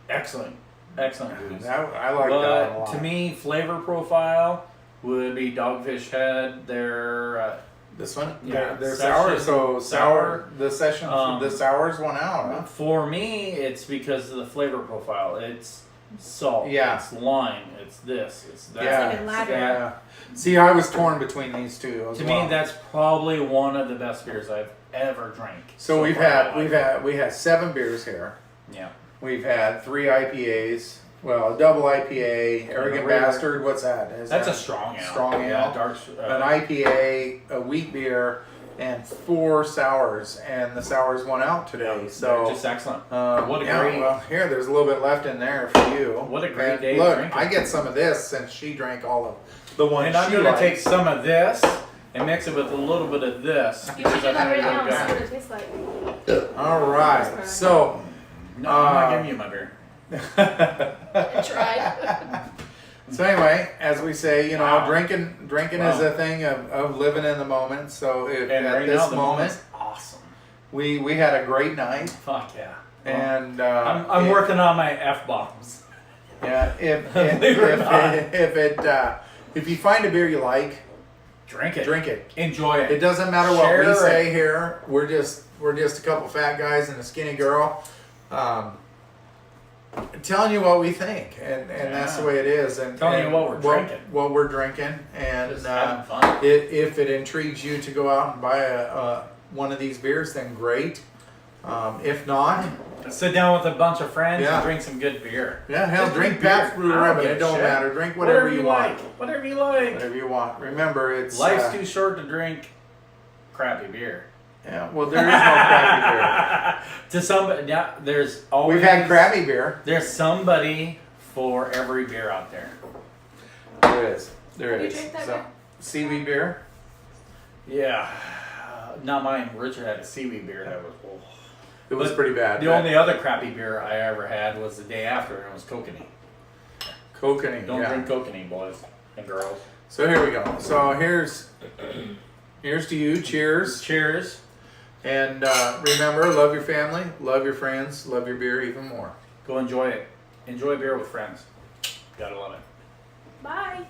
Excellent goose. I like that one a But lot. to me, flavor profile would be Dogfish Head. Their This one, Yeah, they're session sour. So sour. the session, the sours went out. Huh? for me, it's because of the flavor profile. It's salt. Yeah. It's lime. It's this. It's that. Yeah, like a ladder. yeah. See, I was torn between these two. As To well. me, that's probably one of the best beers I've ever drank. So we've far in had my life. we had 7 beers here. Yeah. We've had 3 IPAs. Well, a double IPA, Arrogant regular- Bastard. What's that? Is That's that a strong ale. Strong ale. Yeah, dark. an IPA, a wheat beer, and 4 sours. And the sours went out today. They're So just excellent. what a great- Well, here, there's a little bit left in there for you. What a great And day to Look, drink it. I get some of this since she drank all of the ones And I'm she going to likes. take some of this and mix it with a little bit of this. You should do that right now and Okay. see what it tastes like. All right. So, No, I'm not giving you my beer. I tried. So anyway, as we say, you know, Wow. drinking is Wow. a thing of living in the moment. So if, And at right this now, the moment, moment's awesome. we had a great night, Fuck yeah. and I'm working on my F-bombs. Yeah, Believe it or not. if you find a beer you like, Drink it. drink it. Enjoy it. It doesn't matter what Share we it. say here. We're just a couple fat guys and a skinny girl, telling you what we think, and that's the way it is. And Telling you what we're drinking. what we're drinking, and Just having fun. if it intrigues you to go out and buy one of these beers, then great. If not, Sit down with a bunch of friends Yeah. and drink some good beer. yeah, hell, Just drink beer. Pabst Blue I don't Ribbon. give It a don't shit. matter. Drink whatever you want. like. Whatever you like. Whatever you want. Remember, it's Life's too short to drink crappy beer. yeah. Well, there is no crappy To somebody, yeah, there's always beer. We've had crappy beer. There's somebody for every beer out there. There is. There Have you is. drank that So, beer? seaweed beer. Yeah, not mine. Richard had a seaweed beer that was. Oh. It was But pretty bad. The only other crappy beer I ever had was the day after, and it was kokanee. kokanee. Don't yeah. drink kokanee, boys and girls. So here we go. So here's to you. Cheers. Cheers. And remember, love your family, love your friends, love your beer even more. Go enjoy it. Enjoy beer with friends. Gotta love it. Bye.